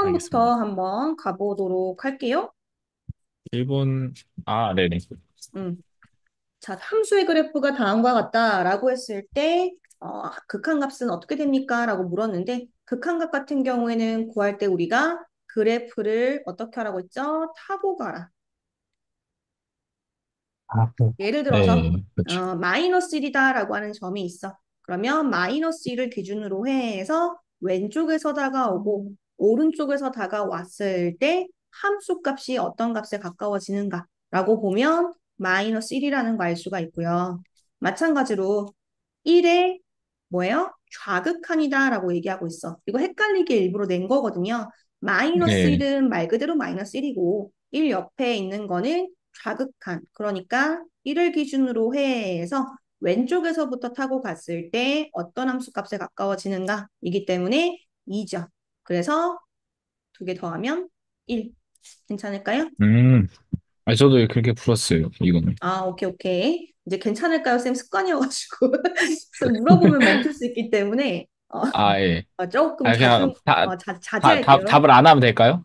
알겠습니다. 1번부터 한번 가보도록 할게요. 일본, 네네. 음. 자, 함수의 그래프가 다음과 같다라고 했을 때, 극한값은 어떻게 됩니까? 라고 물었는데, 극한값 같은 경우에는 구할 때 우리가 그래프를 어떻게 하라고 했죠? 타고 가라. 예를 들어서, 네, 그렇죠. 마이너스 1이다라고 하는 점이 있어. 그러면 마이너스 1을 기준으로 해서 왼쪽에서 다가오고, 오른쪽에서 다가왔을 때 함수 값이 어떤 값에 가까워지는가라고 보면 마이너스 1이라는 거 알 수가 있고요. 마찬가지로 1의 뭐예요? 좌극한이다라고 얘기하고 있어. 이거 헷갈리게 일부러 낸 거거든요. 마이너스 네. 1은 말 그대로 마이너스 1이고 1 옆에 있는 거는 좌극한. 그러니까 1을 기준으로 해서 왼쪽에서부터 타고 갔을 때 어떤 함수 값에 가까워지는가? 이기 때문에 2죠. 그래서 두 개 더하면 1. 괜찮을까요? 음, 저도 그렇게 풀었어요, 이거는. 오케이, 오케이. 이제 괜찮을까요? 쌤 습관이어가지고. 쌤 물어보면 멈출 수 있기 때문에, 예. 조금 그냥 자제할게요. 답을 안 하면 될까요?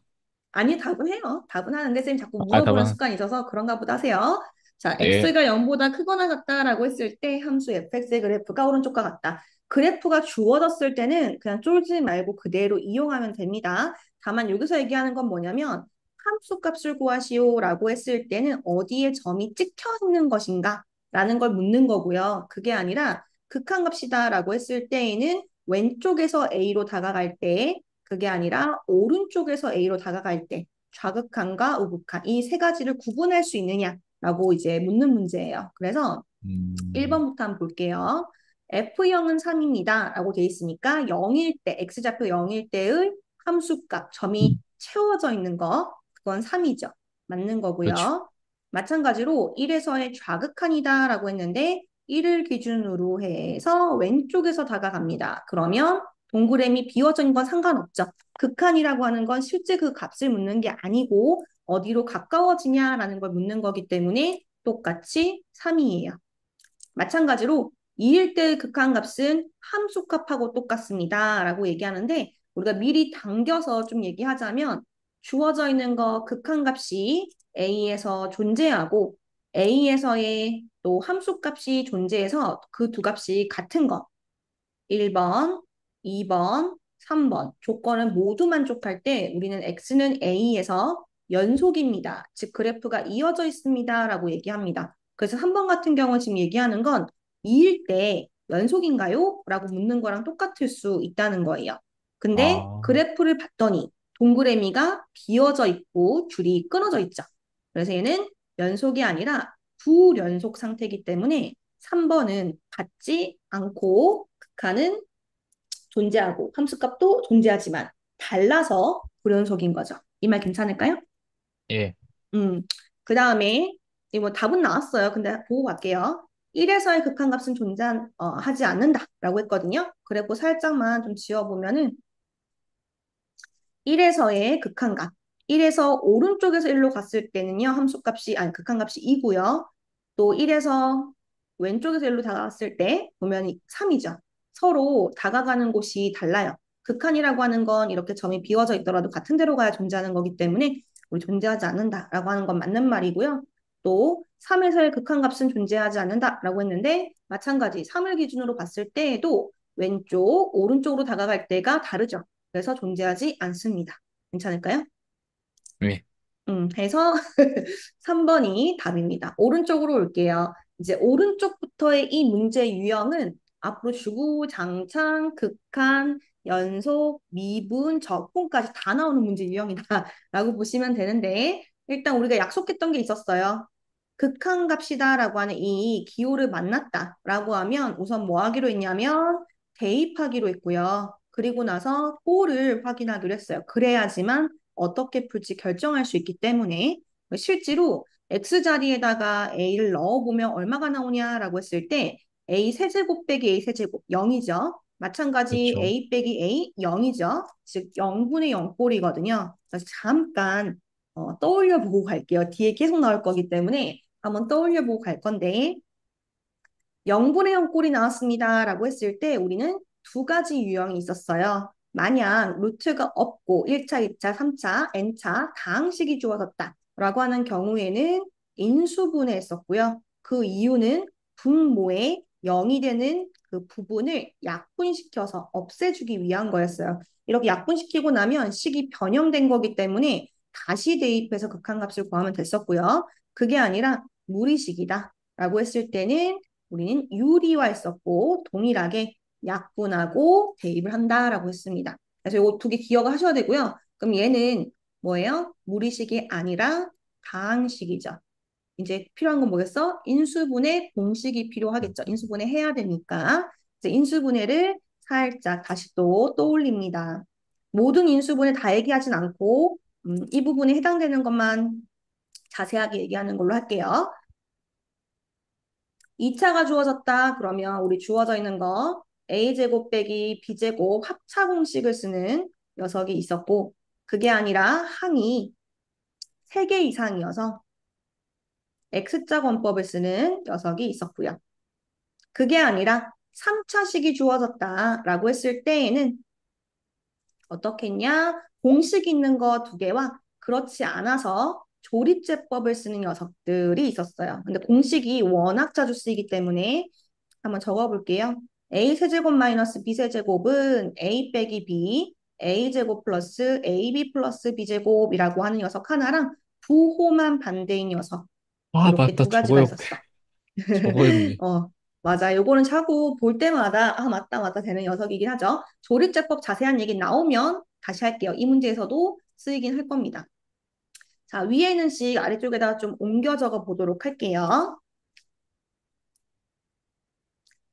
아니, 답은 해요. 답은 하는데 쌤 자꾸 물어보는 답은, 습관이 있어서 그런가 보다 하세요. 자, 예. x가 0보다 크거나 같다라고 했을 때 함수 fx의 그래프가 오른쪽과 같다. 그래프가 주어졌을 때는 그냥 쫄지 말고 그대로 이용하면 됩니다. 다만 여기서 얘기하는 건 뭐냐면 함수 값을 구하시오라고 했을 때는 어디에 점이 찍혀 있는 것인가? 라는 걸 묻는 거고요. 그게 아니라 극한값이다라고 했을 때에는 왼쪽에서 a로 다가갈 때 그게 아니라 오른쪽에서 A로 다가갈 때 좌극한과 우극한 이 세 가지를 구분할 수 있느냐라고 이제 묻는 문제예요. 그래서 음, 1번부터 한번 볼게요. F형은 3입니다. 라고 돼 있으니까 0일 때, X좌표 0일 때의 함수값, 점이 채워져 있는 거, 그건 3이죠. 맞는 그렇죠. 거고요. 마찬가지로 1에서의 좌극한이다 라고 했는데 1을 기준으로 해서 왼쪽에서 다가갑니다. 그러면 동그라미 비워져 있는 건 상관없죠. 극한이라고 하는 건 실제 그 값을 묻는 게 아니고 어디로 가까워지냐라는 걸 묻는 거기 때문에 똑같이 3이에요. 마찬가지로 2일 때의 극한값은 함수값하고 똑같습니다. 라고 얘기하는데 우리가 미리 당겨서 좀 얘기하자면 주어져 있는 거 극한값이 A에서 존재하고 A에서의 또 함수값이 존재해서 그 두 값이 같은 거 1번, 2번, 3번 조건은 모두 만족할 때 우리는 X는 A에서 연속입니다. 즉 그래프가 이어져 있습니다. 라고 얘기합니다. 그래서 3번 같은 경우 지금 얘기하는 건 2일 때 연속인가요? 라고 묻는 거랑 똑같을 수 있다는 거예요. 근데 아, 그래프를 봤더니 동그라미가 비어져 있고 줄이 끊어져 있죠. 그래서 얘는 연속이 아니라 불연속 상태이기 때문에 3번은 같지 않고 극한은 존재하고 함수값도 존재하지만 달라서 불연속인 거죠. 이 말 괜찮을까요? 예. 음. 그 다음에 이거 답은 나왔어요. 근데 보고 갈게요. 1에서의 극한값은 하지 않는다라고 했거든요. 그래고 살짝만 좀 지워보면은 1에서의 극한값. 1에서 오른쪽에서 1로 갔을 때는요. 함수값이 아니 극한값이 2고요. 또 1에서 왼쪽에서 1로 다가갔을 때 보면 3이죠. 서로 다가가는 곳이 달라요. 극한이라고 하는 건 이렇게 점이 비워져 있더라도 같은 데로 가야 존재하는 거기 때문에 우리 존재하지 않는다라고 하는 건 맞는 말이고요. 또 3에서의 극한값은 존재하지 않는다라고 했는데 마찬가지 3을 기준으로 봤을 때에도 왼쪽, 오른쪽으로 다가갈 때가 다르죠. 그래서 존재하지 않습니다. 괜찮을까요? 예. 해서 3번이 답입니다. 오른쪽으로 올게요. 이제 오른쪽부터의 이 문제 유형은 앞으로 주구장창, 극한, 연속, 미분, 적분까지 다 나오는 문제 유형이다라고 보시면 되는데 일단 우리가 약속했던 게 있었어요. 극한값이다라고 하는 이 기호를 만났다라고 하면 우선 뭐 하기로 했냐면 대입하기로 했고요. 그리고 나서 꼴을 확인하기로 했어요. 그래야지만 어떻게 풀지 결정할 수 있기 때문에 실제로 x 자리에다가 a를 넣어보면 얼마가 나오냐라고 했을 때 a 세제곱 빼기 a 세제곱 0이죠. 마찬가지 그렇죠. a 빼기 a 0이죠. 즉 0분의 0 꼴이거든요. 그래서 잠깐 떠올려 보고 갈게요. 뒤에 계속 나올 거기 때문에 한번 떠올려 보고 갈 건데 0분의 0 꼴이 나왔습니다. 라고 했을 때 우리는 두 가지 유형이 있었어요. 만약 루트가 없고 1차, 2차, 3차, n차 다항식이 주어졌다라고 하는 경우에는 인수분해했었고요. 그 이유는 분모에 0이 되는 그 부분을 약분시켜서 없애주기 위한 거였어요. 이렇게 약분시키고 나면 식이 변형된 거기 때문에 다시 대입해서 극한값을 구하면 됐었고요. 그게 아니라 무리식이다 라고 했을 때는 우리는 유리화했었고 동일하게 약분하고 대입을 한다라고 했습니다. 그래서 이거 두 개 기억하셔야 되고요. 그럼 얘는 뭐예요? 무리식이 아니라 다항식이죠. 이제 필요한 건 뭐겠어? 인수분해 공식이 필요하겠죠. 인수분해 해야 되니까. 이제 인수분해를 살짝 다시 또 떠올립니다. 모든 인수분해 다 얘기하진 않고 이 부분에 해당되는 것만 자세하게 얘기하는 걸로 할게요. 2차가 주어졌다. 그러면 우리 주어져 있는 거 a제곱 빼기 b제곱 합차 공식을 쓰는 녀석이 있었고 그게 아니라 항이 3개 이상이어서 X자 권법을 쓰는 녀석이 있었고요. 그게 아니라 3차식이 주어졌다라고 했을 때에는 어떻게 했냐? 공식 있는 거 두 개와 그렇지 않아서 조립제법을 쓰는 녀석들이 있었어요. 근데 공식이 워낙 자주 쓰이기 때문에 한번 적어볼게요. a 세제곱 마이너스 b 세제곱은 a 빼기 b, a 제곱 플러스 ab 플러스 b 제곱이라고 하는 녀석 하나랑 부호만 반대인 녀석 아, 이렇게 맞다. 두 가지가 저거 옆에, 있었어. 저거였네. 맞아. 요거는 자꾸 볼 때마다 맞다 맞다 되는 녀석이긴 하죠. 조립제법 자세한 얘기 나오면 다시 할게요. 이 문제에서도 쓰이긴 할 겁니다. 자, 위에 있는 식 아래쪽에다가 좀 옮겨 적어 보도록 할게요.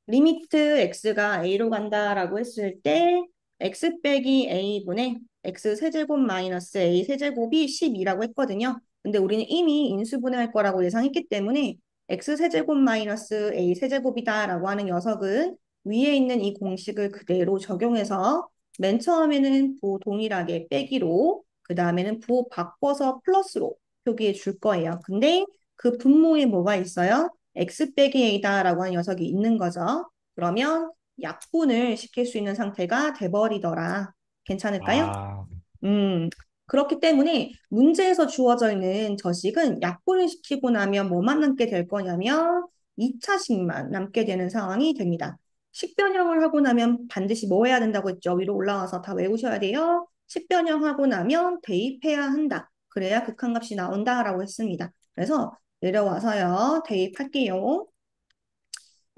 리미트 x가 a로 간다라고 했을 때 x 빼기 a분의 x 세제곱 마이너스 a 세제곱이 12라고 했거든요. 근데 우리는 이미 인수분해할 거라고 예상했기 때문에 x 세제곱 마이너스 a 세제곱이다라고 하는 녀석은 위에 있는 이 공식을 그대로 적용해서 맨 처음에는 부호 동일하게 빼기로 그 다음에는 부호 바꿔서 플러스로 표기해 줄 거예요. 근데 그 분모에 뭐가 있어요? x 빼기 a다라고 하는 녀석이 있는 거죠. 그러면 약분을 시킬 수 있는 상태가 돼버리더라. 괜찮을까요? 아, 음, 그렇기 때문에 문제에서 주어져 있는 저식은 약분을 시키고 나면 뭐만 남게 될 거냐면 2차식만 남게 되는 상황이 됩니다. 식변형을 하고 나면 반드시 뭐 해야 된다고 했죠? 위로 올라와서 다 외우셔야 돼요. 식변형하고 나면 대입해야 한다. 그래야 극한값이 나온다라고 했습니다. 그래서 내려와서요. 대입할게요.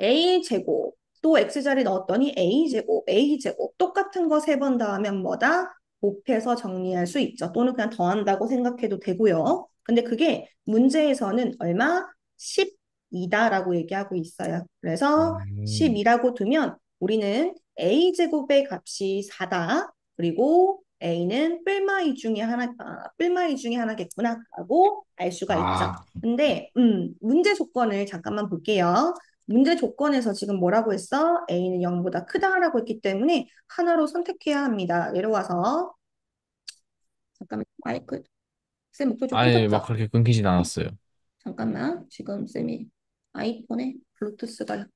a제곱 또 x자리 넣었더니 a제곱 똑같은 거 세 번 더하면 뭐다? 곱해서 정리할 수 있죠. 또는 그냥 더한다고 생각해도 되고요. 근데 그게 문제에서는 얼마? 12다라고 얘기하고 있어요. 그래서 음. 12라고 두면 우리는 a제곱의 값이 4다. 그리고 a는 뿔마 이 중에 하나겠구나 라고 알 수가 있죠. 아, 근데 문제 조건을 잠깐만 볼게요. 문제 조건에서 지금 뭐라고 했어? A는 0보다 크다라고 했기 때문에 하나로 선택해야 합니다. 내려와서 잠깐만 마이크 쌤 목소리 좀 아니, 막 끊겼죠? 그렇게 끊기진 않았어요. 잠깐만 지금 쌤이 아이폰에 블루투스가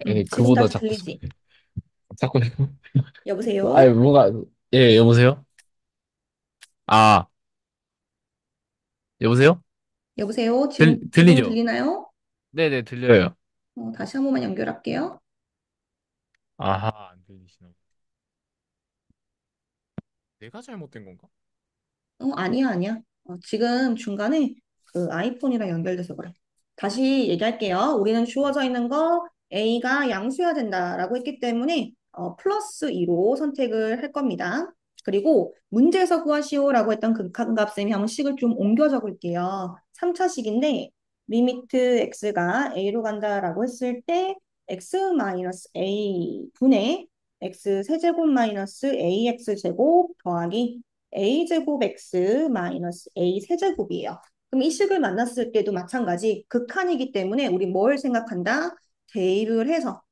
지금 그보다 다시 자꾸, 들리지? 자꾸, 아니, 여보세요? 뭔가, 예, 여보세요? 아, 여보세요? 여보세요? 지금은 들리죠? 들리나요? 네네, 들려요. 다시 한 번만 연결할게요. 아하, 안 들리시나? 내가 잘못된 건가? 아니야, 아니야. 지금 중간에 그 아이폰이랑 연결돼서 그래. 다시 얘기할게요. 우리는 주어져 있는 거 A가 양수여야 된다라고 했기 때문에 플러스 2로 선택을 할 겁니다. 그리고 문제에서 구하시오라고 했던 그 극한값 셈이 한번 식을 좀 옮겨 적을게요. 3차식인데 리미트 x가 a로 간다라고 했을 때 x-a 분의 x 세제곱 마이너스 ax 제곱 더하기 a제곱 x 마이너스 a 세제곱이에요. 그럼 이 식을 만났을 때도 마찬가지 극한이기 때문에 우리 뭘 생각한다? 대입을 해서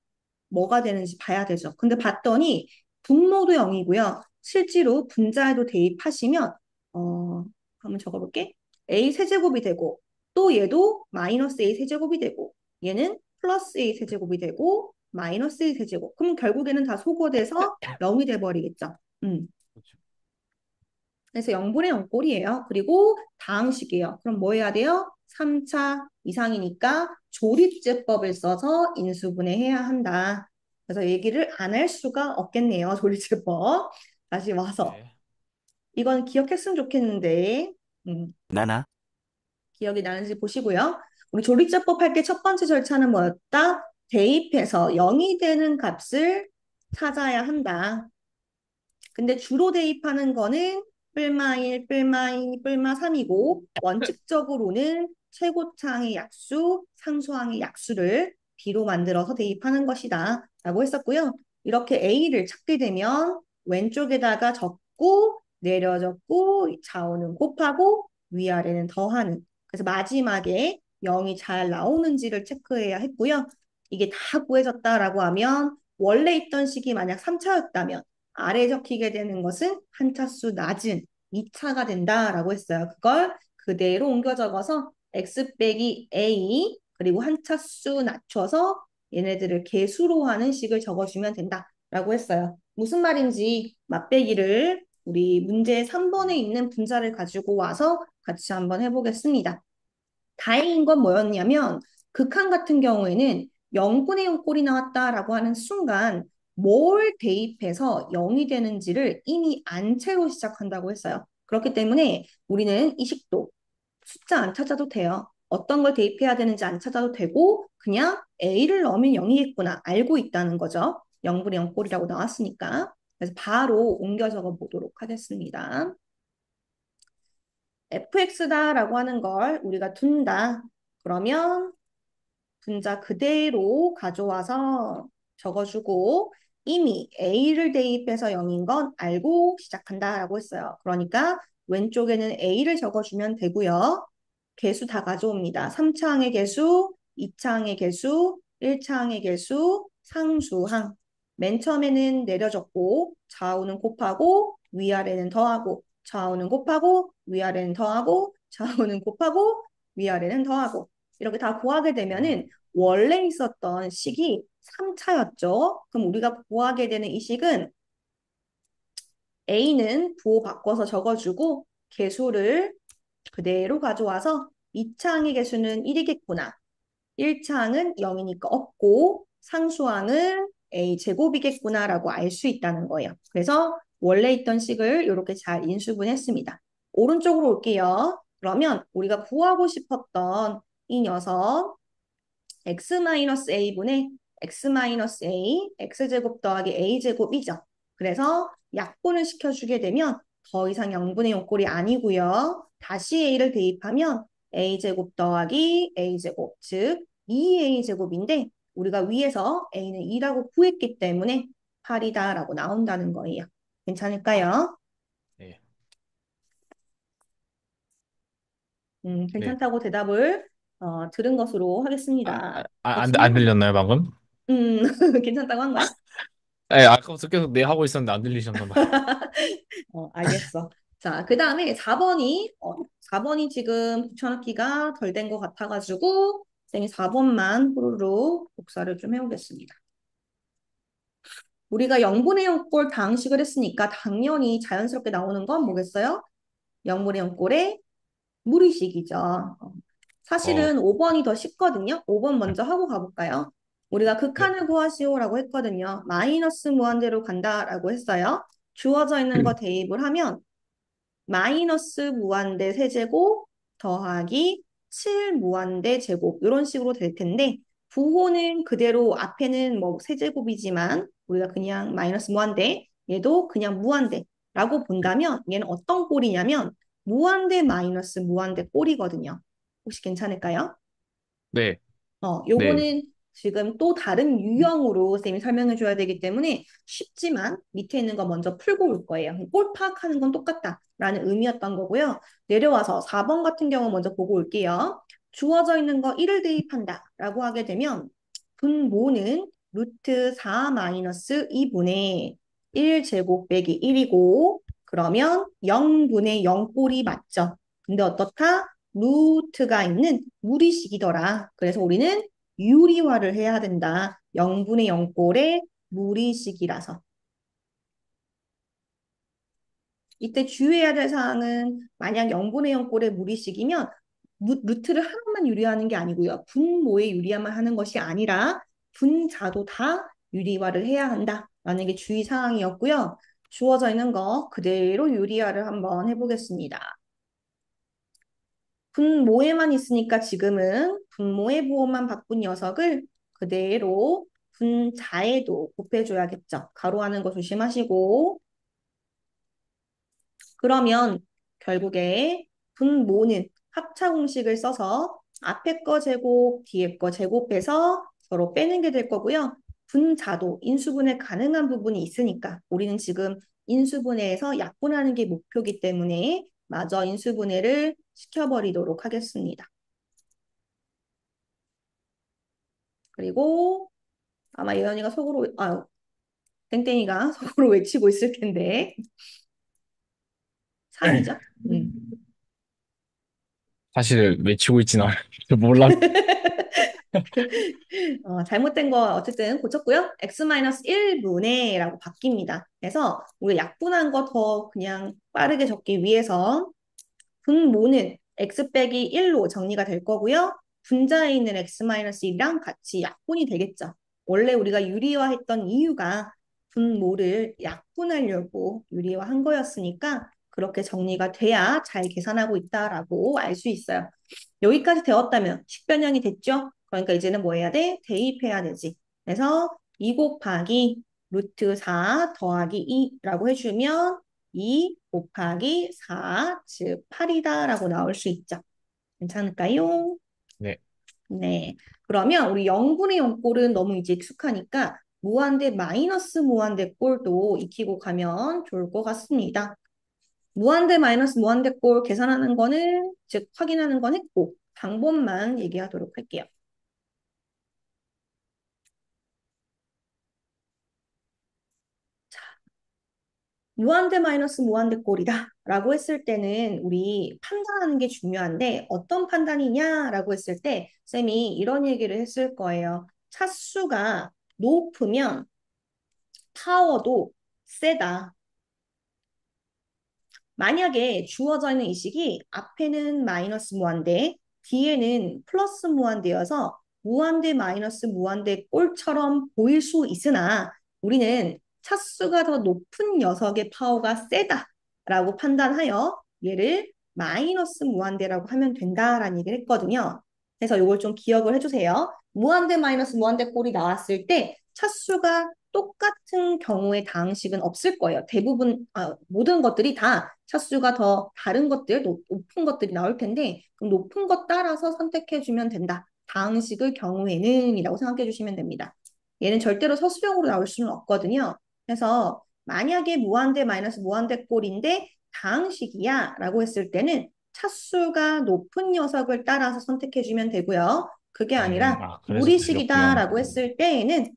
뭐가 되는지 봐야 되죠. 근데 봤더니 분모도 0이고요. 실제로 분자에도 대입하시면 한번 적어볼게. a 세제곱이 되고 또 얘도 마이너스 a 세제곱이 되고 얘는 플러스 a 세제곱이 되고 마이너스 1 세제곱. 그럼 결국에는 다 소거돼서 0이 돼버리겠죠. 음. 그렇죠. 그래서 0분의 0꼴이에요. 그리고 다항식이에요. 그럼 뭐 해야 돼요? 3차 이상이니까 조립제법을 써서 인수분해해야 한다. 그래서 얘기를 안 할 수가 없겠네요. 조립제법. 다시 와서. 네. 이건 기억했으면 좋겠는데, 나나, 기억이 나는지 보시고요. 우리 조립제법 할 때 첫 번째 절차는 뭐였다? 대입해서 0이 되는 값을 찾아야 한다. 근데 주로 대입하는 거는 뿔마 1, 뿔마 2, 뿔마 3이고 원칙적으로는 최고차항의 약수, 상수항의 약수를 B로 만들어서 대입하는 것이다 라고 했었고요. 이렇게 A를 찾게 되면 왼쪽에다가 적고 내려 적고 좌우는 곱하고 위아래는 더하는 그래서 마지막에 0이 잘 나오는지를 체크해야 했고요. 이게 다 구해졌다라고 하면 원래 있던 식이 만약 3차였다면 아래 적히게 되는 것은 한 차수 낮은 2차가 된다라고 했어요. 그걸 그대로 옮겨 적어서 x 빼기 a 그리고 한 차수 낮춰서 얘네들을 개수로 하는 식을 적어주면 된다라고 했어요. 무슨 말인지 맛배기를 우리 문제 3번에 있는 분자를 가지고 와서 같이 한번 해보겠습니다. 다행인 건 뭐였냐면 극한 같은 경우에는 0분의 0 꼴이 나왔다라고 하는 순간 뭘 대입해서 0이 되는지를 이미 안 채로 시작한다고 했어요. 그렇기 때문에 우리는 이 식도 숫자 안 찾아도 돼요. 어떤 걸 대입해야 되는지 안 찾아도 되고 그냥 A를 넣으면 0이겠구나 알고 있다는 거죠. 0분의 0 꼴이라고 나왔으니까. 그래서 바로 옮겨 적어 보도록 하겠습니다. fx다라고 하는 걸 우리가 둔다. 그러면 분자 그대로 가져와서 적어주고 이미 A를 대입해서 0인 건 알고 시작한다라고 했어요. 그러니까 왼쪽에는 A를 적어주면 되고요. 개수 다 가져옵니다. 3차항의 개수, 2차항의 개수, 1차항의 개수, 상수항. 맨 처음에는 내려 적고 좌우는 곱하고 위아래는 더하고 좌우는 곱하고 위아래는 더하고 좌우는 곱하고 위아래는 더하고 이렇게 다 구하게 음. 되면은 원래 있었던 식이 3차였죠. 그럼 우리가 구하게 되는 이 식은 A는 부호 바꿔서 적어주고 개수를 그대로 가져와서 2차항의 개수는 1이겠구나. 1차항은 0이니까 없고 상수항은 A제곱이겠구나라고 알 수 있다는 거예요. 그래서 원래 있던 식을 이렇게 잘 인수분했습니다. 오른쪽으로 올게요. 그러면 우리가 구하고 싶었던 이 녀석 x-a분의 x-a, x제곱 더하기 a제곱이죠. 그래서 약분을 시켜주게 되면 더 이상 0분의 0꼴이 아니고요. 다시 a를 대입하면 a제곱 더하기 a제곱, 즉 2a제곱인데 우리가 위에서 a는 2라고 구했기 때문에 8이다라고 나온다는 거예요. 괜찮을까요? 네. 네. 괜찮다고 대답을 들은 것으로 하겠습니다. 안 없으면 들렸나요, 방금? 괜찮다고 한 거야? 네, 아까부터 계속 네 하고 있었는데 안 들리셨나 봐요. 알겠어. 자, 그 다음에 4번이 지금 붙여넣기가 덜 된 것 같아가지고, 쌤이 4번만 후루룩 복사를 좀 해오겠습니다. 우리가 0분의 0꼴 다항식을 했으니까 당연히 자연스럽게 나오는 건 뭐겠어요? 0분의 0꼴의 무리식이죠. 어, 사실은 5번이 더 쉽거든요. 5번 먼저 하고 가볼까요? 우리가 네. 극한을 구하시오라고 했거든요. 마이너스 무한대로 간다라고 했어요. 주어져 있는 거 대입을 하면 마이너스 무한대 세제곱 더하기 7 무한대 제곱 이런 식으로 될 텐데 부호는 그대로 앞에는 뭐 세제곱이지만 우리가 그냥 마이너스 무한대 얘도 그냥 무한대라고 본다면 얘는 어떤 꼴이냐면 무한대 마이너스 무한대 꼴이거든요. 혹시 괜찮을까요? 네. 네. 요거는 지금 또 다른 유형으로 쌤이 설명해 줘야 되기 때문에 쉽지만 밑에 있는 거 먼저 풀고 올 거예요. 꼴 파악하는 건 똑같다라는 의미였던 거고요. 내려와서 4번 같은 경우 먼저 보고 올게요. 주어져 있는 거 1을 대입한다라고 하게 되면 분모는 루트 4 마이너스 2분의 1 제곱 빼기 1이고 그러면 0분의 0꼴이 맞죠. 근데 어떻다? 루트가 있는 무리식이더라. 그래서 우리는 유리화를 해야 된다. 0분의 0꼴의 무리식이라서. 이때 주의해야 될 사항은 만약 0분의 0꼴의 무리식이면 루트를 하나만 유리화하는 게 아니고요. 분모에 유리화만 하는 것이 아니라 분자도 다 유리화를 해야 한다라는 게 주의 사항이었고요. 주어져 있는 거 그대로 유리화를 한번 해보겠습니다. 분모에만 있으니까 지금은 분모의 부호만 바꾼 녀석을 그대로 분자에도 곱해줘야겠죠. 가로하는 거 조심하시고. 그러면 결국에 분모는 합차 공식을 써서 앞에 거 제곱, 뒤에 거 제곱해서 서로 빼는 게 될 거고요. 분자도 인수분해 가능한 부분이 있으니까 우리는 지금 인수분해에서 약분하는 게 목표이기 때문에 마저 인수분해를 시켜버리도록 하겠습니다. 그리고 아마 예언이가 속으로, 땡땡이가 속으로 외치고 있을 텐데 3이죠? 사실 외치고 있진 않아요. 몰라. 잘못된 거 어쨌든 고쳤고요. x-1분의 라고 바뀝니다. 그래서 우리 약분한 거 더 그냥 빠르게 적기 위해서 분모는 x 빼기 1로 정리가 될 거고요. 분자에 있는 x-1이랑 같이 약분이 되겠죠. 원래 우리가 유리화했던 이유가 분모를 약분하려고 유리화한 거였으니까 그렇게 정리가 돼야 잘 계산하고 있다라고 알 수 있어요. 여기까지 되었다면 식변형이 됐죠? 그러니까 이제는 뭐 해야 돼? 대입해야 되지. 그래서 2 곱하기 루트 4 더하기 2라고 해주면 2 곱하기 4, 즉 8이다라고 나올 수 있죠. 괜찮을까요? 네. 네. 그러면 우리 0분의 0꼴은 너무 이제 익숙하니까 무한대 마이너스 무한대 꼴도 익히고 가면 좋을 것 같습니다. 무한대 마이너스 무한대 꼴 계산하는 거는, 즉 확인하는 건 했고 방법만 얘기하도록 할게요. 무한대 마이너스 무한대 꼴이다 라고 했을 때는 우리 판단하는 게 중요한데 어떤 판단이냐라고 했을 때 쌤이 이런 얘기를 했을 거예요. 차수가 높으면 파워도 세다. 만약에 주어져 있는 이 식이 앞에는 마이너스 무한대, 뒤에는 플러스 무한대여서 무한대 마이너스 무한대 꼴처럼 보일 수 있으나 우리는 차수가 더 높은 녀석의 파워가 세다라고 판단하여 얘를 마이너스 무한대라고 하면 된다라는 얘기를 했거든요. 그래서 이걸 좀 기억을 해주세요. 무한대 마이너스 무한대 꼴이 나왔을 때 차수가 똑같은 경우의 다항식은 없을 거예요. 대부분 모든 것들이 다 차수가 더 다른 것들, 높은 것들이 나올 텐데 그럼 높은 것 따라서 선택해 주면 된다. 다항식의 경우에는 이라고 생각해 주시면 됩니다. 얘는 절대로 서술형으로 나올 수는 없거든요. 그래서 만약에 무한대 마이너스 무한대 꼴인데 다항식이야 라고 했을 때는 차수가 높은 녀석을 따라서 선택해 주면 되고요. 그게 아니라 그래서 들렸구나. 무리식이다라고 했을 때에는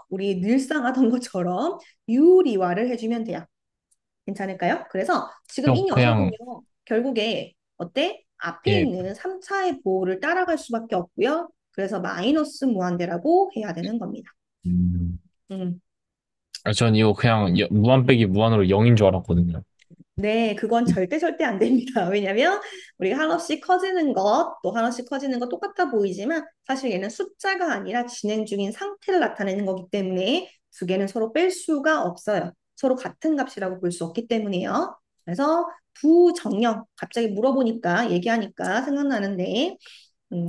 우리 늘상 하던 것처럼 유리화를 해주면 돼요. 괜찮을까요? 그래서 지금 이 형, 그냥, 녀석은요, 결국에 어때? 앞에 예, 있는 3차의 보호를 따라갈 수밖에 없고요. 그래서 마이너스 무한대라고 해야 되는 겁니다. 음. 음. 전 이거 그냥 무한 빼기 무한으로 0인 줄 알았거든요. 네, 그건 절대 안 됩니다. 왜냐면 우리가 한없이 커지는 것, 또 한없이 커지는 것 똑같아 보이지만 사실 얘는 숫자가 아니라 진행 중인 상태를 나타내는 거기 때문에 두 개는 서로 뺄 수가 없어요. 서로 같은 값이라고 볼 수 없기 때문에요. 그래서 부정형, 갑자기 물어보니까, 얘기하니까 생각나는데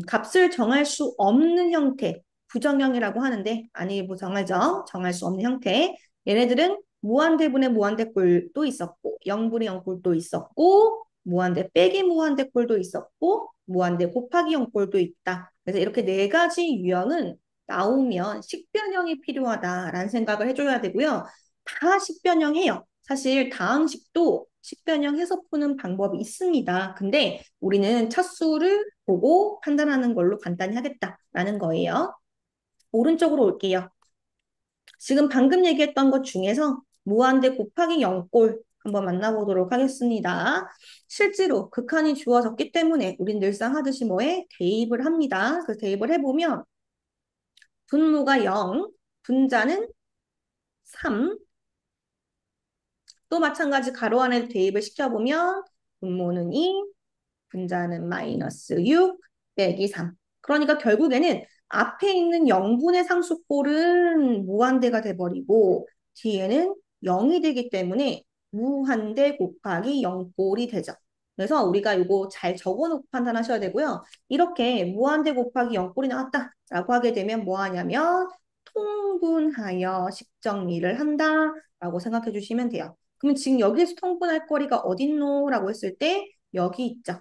값을 정할 수 없는 형태, 부정형이라고 하는데 아니 부정하죠. 정할 수 없는 형태. 얘네들은 무한대분의 무한대꼴도 있었고 0분의 0꼴도 있었고 무한대 빼기 무한대꼴도 있었고 무한대 곱하기 0꼴도 있다. 그래서 이렇게 네 가지 유형은 나오면 식변형이 필요하다라는 생각을 해줘야 되고요. 다 식변형해요. 사실 다항식도 식변형해서 푸는 방법이 있습니다. 근데 우리는 차수를 보고 판단하는 걸로 간단히 하겠다라는 거예요. 오른쪽으로 올게요. 지금 방금 얘기했던 것 중에서 무한대 곱하기 0꼴 한번 만나보도록 하겠습니다. 실제로 극한이 주어졌기 때문에 우린 늘상 하듯이 뭐해? 대입을 합니다. 그래서 대입을 해보면 분모가 0, 분자는 3, 또 마찬가지 가로 안에 대입을 시켜보면 분모는 2, 분자는 마이너스 6 빼기 3. 그러니까 결국에는 앞에 있는 0분의 상수꼴은 무한대가 돼버리고 뒤에는 0이 되기 때문에 무한대 곱하기 0꼴이 되죠. 그래서 우리가 이거 잘 적어놓고 판단하셔야 되고요. 이렇게 무한대 곱하기 0꼴이 나왔다라고 하게 되면 뭐 하냐면 통분하여 식정리를 한다라고 생각해 주시면 돼요. 그러면 지금 여기에서 통분할 거리가 어딨노? 라고 했을 때 여기 있죠.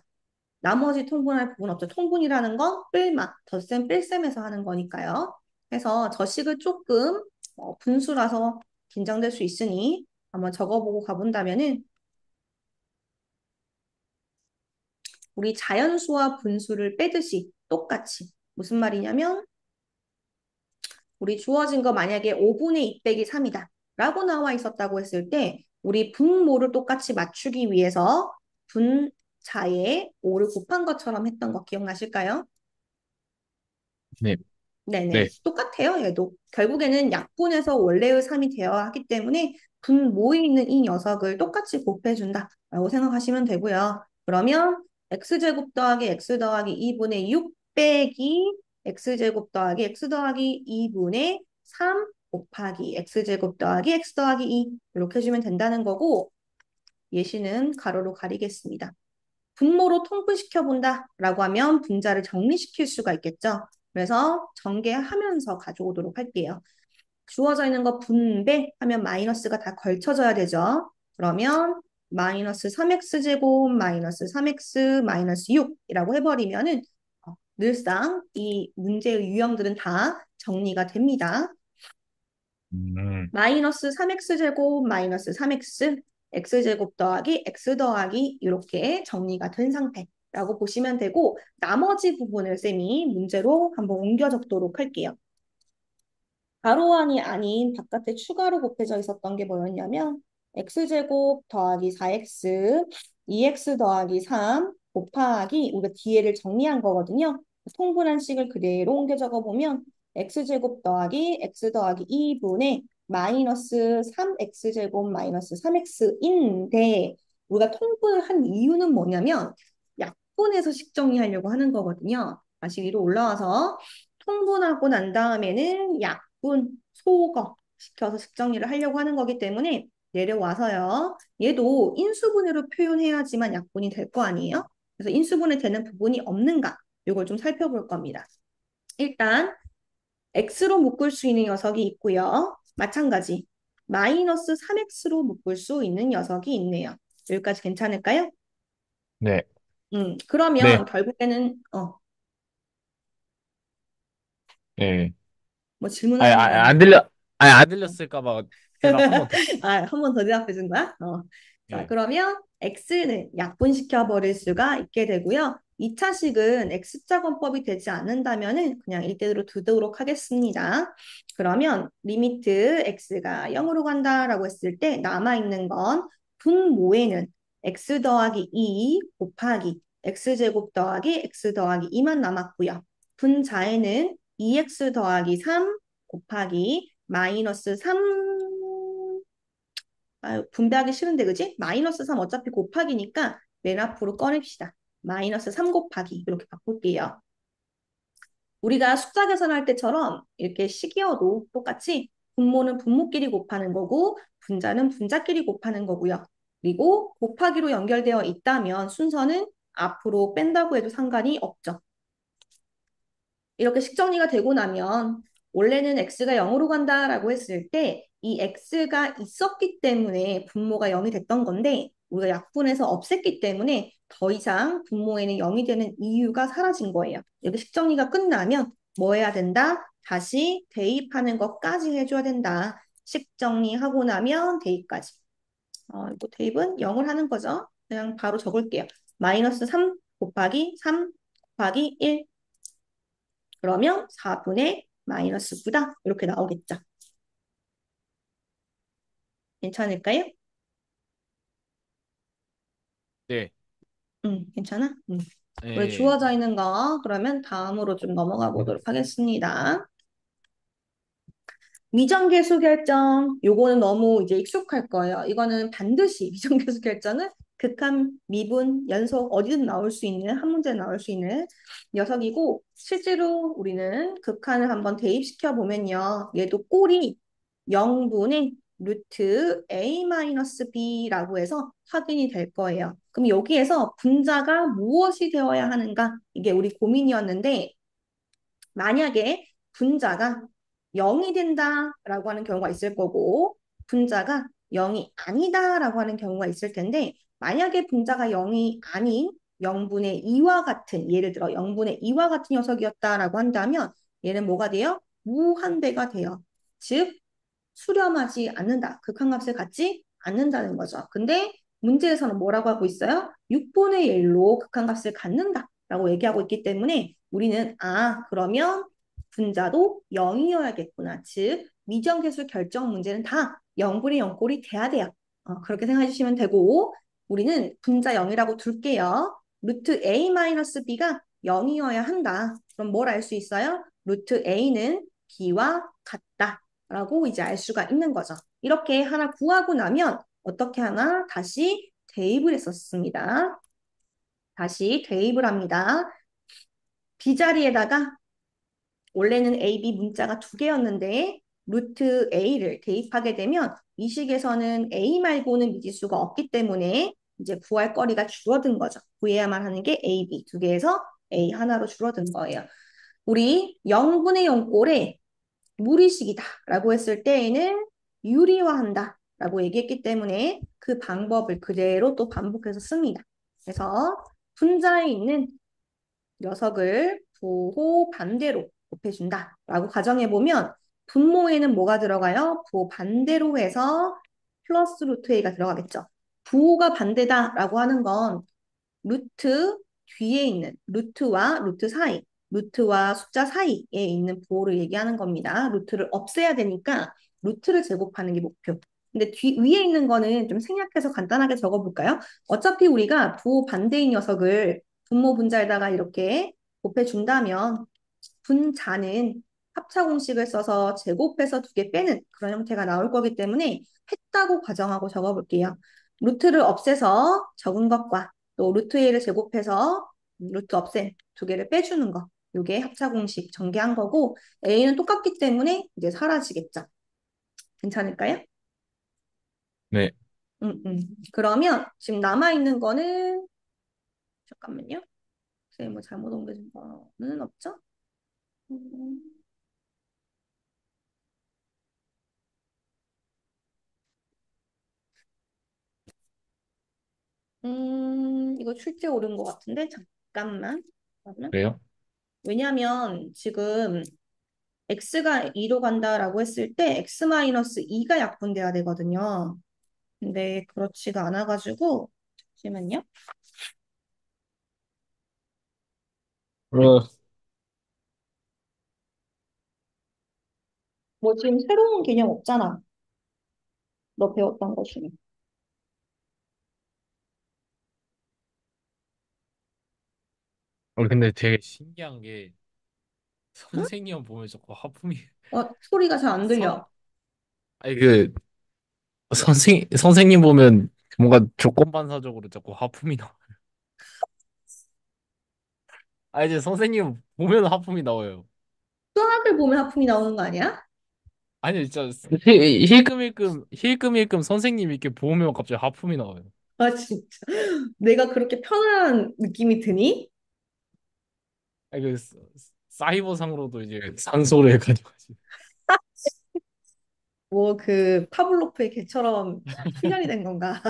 나머지 통분할 부분 없죠. 통분이라는 건 뿔마, 덧셈, 뺄셈에서 하는 거니까요. 그래서 저식을 조금 분수라서 긴장될 수 있으니 한번 적어보고 가본다면은 우리 자연수와 분수를 빼듯이 똑같이 무슨 말이냐면 우리 주어진 거 만약에 5분의 2 빼기 3이다 라고 나와 있었다고 했을 때 우리 분모를 똑같이 맞추기 위해서 분자에 5를 곱한 것처럼 했던 거 기억나실까요? 네, 네네. 네. 똑같아요, 얘도. 결국에는 약분에서 원래의 3이 되어야 하기 때문에 분모에 있는 이 녀석을 똑같이 곱해준다라고 생각하시면 되고요. 그러면 x제곱 더하기 x 더하기 2분의 6 빼기 x제곱 더하기 x 더하기 2분의 3 곱하기 x제곱 더하기 x 더하기 2 이렇게 해주면 된다는 거고 예시는 가로로 가리겠습니다. 분모로 통분시켜 본다라고 하면 분자를 정리시킬 수가 있겠죠. 그래서 전개하면서 가져오도록 할게요. 주어져 있는 거 분배 하면 마이너스가 다 걸쳐져야 되죠. 그러면 마이너스 3x제곱 마이너스 3x 마이너스 6이라고 해버리면은 늘상 이 문제의 유형들은 다 정리가 됩니다. 음, 마이너스 3x제곱 마이너스 3x x제곱 더하기 x 더하기 이렇게 정리가 된 상태라고 보시면 되고 나머지 부분을 쌤이 문제로 한번 옮겨 적도록 할게요. 가로안이 아닌 바깥에 추가로 곱해져 있었던 게 뭐였냐면 x제곱 더하기 4x 2x 더하기 3 곱하기 우리가 뒤에를 정리한 거거든요. 통분한 식을 그대로 옮겨 적어보면 x제곱 더하기 x 더하기 2분의 마이너스 3x제곱 마이너스 3x인데 우리가 통분을 한 이유는 뭐냐면 약분해서 식정리하려고 하는 거거든요. 다시 위로 올라와서 통분하고 난 다음에는 약분, 소거 시켜서 식정리를 하려고 하는 거기 때문에 내려와서요. 얘도 인수분해로 표현해야지만 약분이 될 거 아니에요? 그래서 인수분해 되는 부분이 없는가? 이걸 좀 살펴볼 겁니다. 일단 x로 묶을 수 있는 녀석이 있고요. 마찬가지 마이너스 3x로 묶을 수 있는 녀석이 있네요. 여기까지 괜찮을까요? 네, 그러면 네, 결국에는 네. 뭐 질문하는 거 안 아니고 들려, 안 들렸을까 봐 대답 한 번 더. 아, 한 번 더 대답해 준 거야? 자, 예, 그러면 x는 약분시켜 버릴 수가 있게 되고요. 2차식은 x자 권법이 되지 않는다면은 그냥 이대로 두도록 하겠습니다. 그러면 리미트 x가 0으로 간다라고 했을 때 남아있는 건 분모에는 x 더하기 2 곱하기 x제곱 더하기 x 더하기 2만 남았고요. 분자에는 2x 더하기 3 곱하기 마이너스 3 분배하기 싫은데 그지? 마이너스 3 어차피 곱하기니까 맨 앞으로 꺼냅시다. 마이너스 3 곱하기 이렇게 바꿀게요. 우리가 숫자 계산할 때처럼 이렇게 식이어도 똑같이 분모는 분모끼리 곱하는 거고 분자는 분자끼리 곱하는 거고요. 그리고 곱하기로 연결되어 있다면 순서는 앞으로 뺀다고 해도 상관이 없죠. 이렇게 식정리가 되고 나면 원래는 x가 0으로 간다라고 했을 때 이 x가 있었기 때문에 분모가 0이 됐던 건데 우리가 약분해서 없앴기 때문에 더 이상 분모에는 0이 되는 이유가 사라진 거예요. 이렇게 식정리가 끝나면 뭐 해야 된다? 다시 대입하는 것까지 해줘야 된다. 식정리하고 나면 대입까지. 이거 대입은 0을 하는 거죠. 그냥 바로 적을게요. 마이너스 3 곱하기 3 곱하기 1 그러면 4분의 마이너스 9다. 이렇게 나오겠죠. 괜찮을까요? 네, 괜찮아? 우리 예, 주어져 있는 거 그러면 다음으로 좀 넘어가 보도록 하겠습니다. 미정계수 결정, 요거는 너무 이제 익숙할 거예요. 이거는 반드시 미정계수 결정은 극한, 미분, 연속 어디든 나올 수 있는 한 문제 나올 수 있는 녀석이고 실제로 우리는 극한을 한번 대입시켜 보면요. 얘도 꼴이 0분의 루트 a-b라고 해서 확인이 될 거예요. 그럼 여기에서 분자가 무엇이 되어야 하는가? 이게 우리 고민이었는데 만약에 분자가 0이 된다라고 하는 경우가 있을 거고 분자가 0이 아니다라고 하는 경우가 있을 텐데 만약에 분자가 0이 아닌 0분의 2와 같은 예를 들어 0분의 2와 같은 녀석이었다라고 한다면 얘는 뭐가 돼요? 무한대가 돼요. 즉 수렴하지 않는다. 극한값을 갖지 않는다는 거죠. 근데 문제에서는 뭐라고 하고 있어요? 6분의 1로 극한값을 갖는다라고 얘기하고 있기 때문에 우리는 그러면 분자도 0이어야겠구나. 즉 미정계수 결정 문제는 다 0분의 0꼴이 돼야 돼요. 그렇게 생각해 주시면 되고 우리는 분자 0이라고 둘게요. 루트 a-b가 0이어야 한다. 그럼 뭘 알 수 있어요? 루트 a는 b와 같다. 라고 이제 알 수가 있는 거죠. 이렇게 하나 구하고 나면 어떻게 하나 다시 대입을 했었습니다. 다시 대입을 합니다. B자리에다가 원래는 A, B 문자가 두 개였는데 루트 A를 대입하게 되면 이 식에서는 A 말고는 미지수가 없기 때문에 이제 구할 거리가 줄어든 거죠. 구해야만 하는 게 A, B 두 개에서 A 하나로 줄어든 거예요. 우리 0분의 0꼴에 무리식이다라고 했을 때에는 유리화한다라고 얘기했기 때문에 그 방법을 그대로 또 반복해서 씁니다. 그래서 분자에 있는 녀석을 부호 반대로 곱해준다라고 가정해보면 분모에는 뭐가 들어가요? 부호 반대로 해서 플러스 루트 a가 들어가겠죠. 부호가 반대다라고 하는 건 루트 뒤에 있는 루트와 루트 사이, 루트와 숫자 사이에 있는 부호를 얘기하는 겁니다. 루트를 없애야 되니까 루트를 제곱하는 게 목표. 근데 위에 있는 거는 좀 생략해서 간단하게 적어볼까요? 어차피 우리가 부호 반대인 녀석을 분모 분자에다가 이렇게 곱해준다면 분자는 합차 공식을 써서 제곱해서 두 개 빼는 그런 형태가 나올 거기 때문에 했다고 가정하고 적어볼게요. 루트를 없애서 적은 것과 또 루트 a를 제곱해서 루트 없앤 두 개를 빼주는 거. 이게 합차 공식 전개한 거고 a는 똑같기 때문에 이제 사라지겠죠. 괜찮을까요? 네. 그러면 지금 남아있는 거는 잠깐만요. 선생님 뭐 잘못 옮겨진 거는 없죠? 음, 이거 출제 오른 것 같은데 잠깐만. 그러면 그래요? 왜냐하면 지금 x가 2로 간다라고 했을 때 x-2가 약분돼야 되거든요. 근데 그렇지가 않아가지고 잠시만요. 어, 뭐 지금 새로운 개념 없잖아. 너 배웠던 것 중에. 근데 되게 신기한 게 응? 선생님 보면 자꾸 하품이 소리가 잘 안 선 들려. 아니 그 선생님 보면 뭔가 조건반사적으로 자꾸 하품이 나. 아 이제 선생님 보면 하품이 나와요. 수학을 보면 하품이 나오는 거 아니야? 아니 진짜 힐끔힐끔 선생님 이렇게 보면 갑자기 하품이 나와요. 아, 진짜. 내가 그렇게 편안한 느낌이 드니? 아니 사이버상으로도 이제 상소를 해가지고 뭐 그 파블로프의 개처럼 훈련이 된 건가?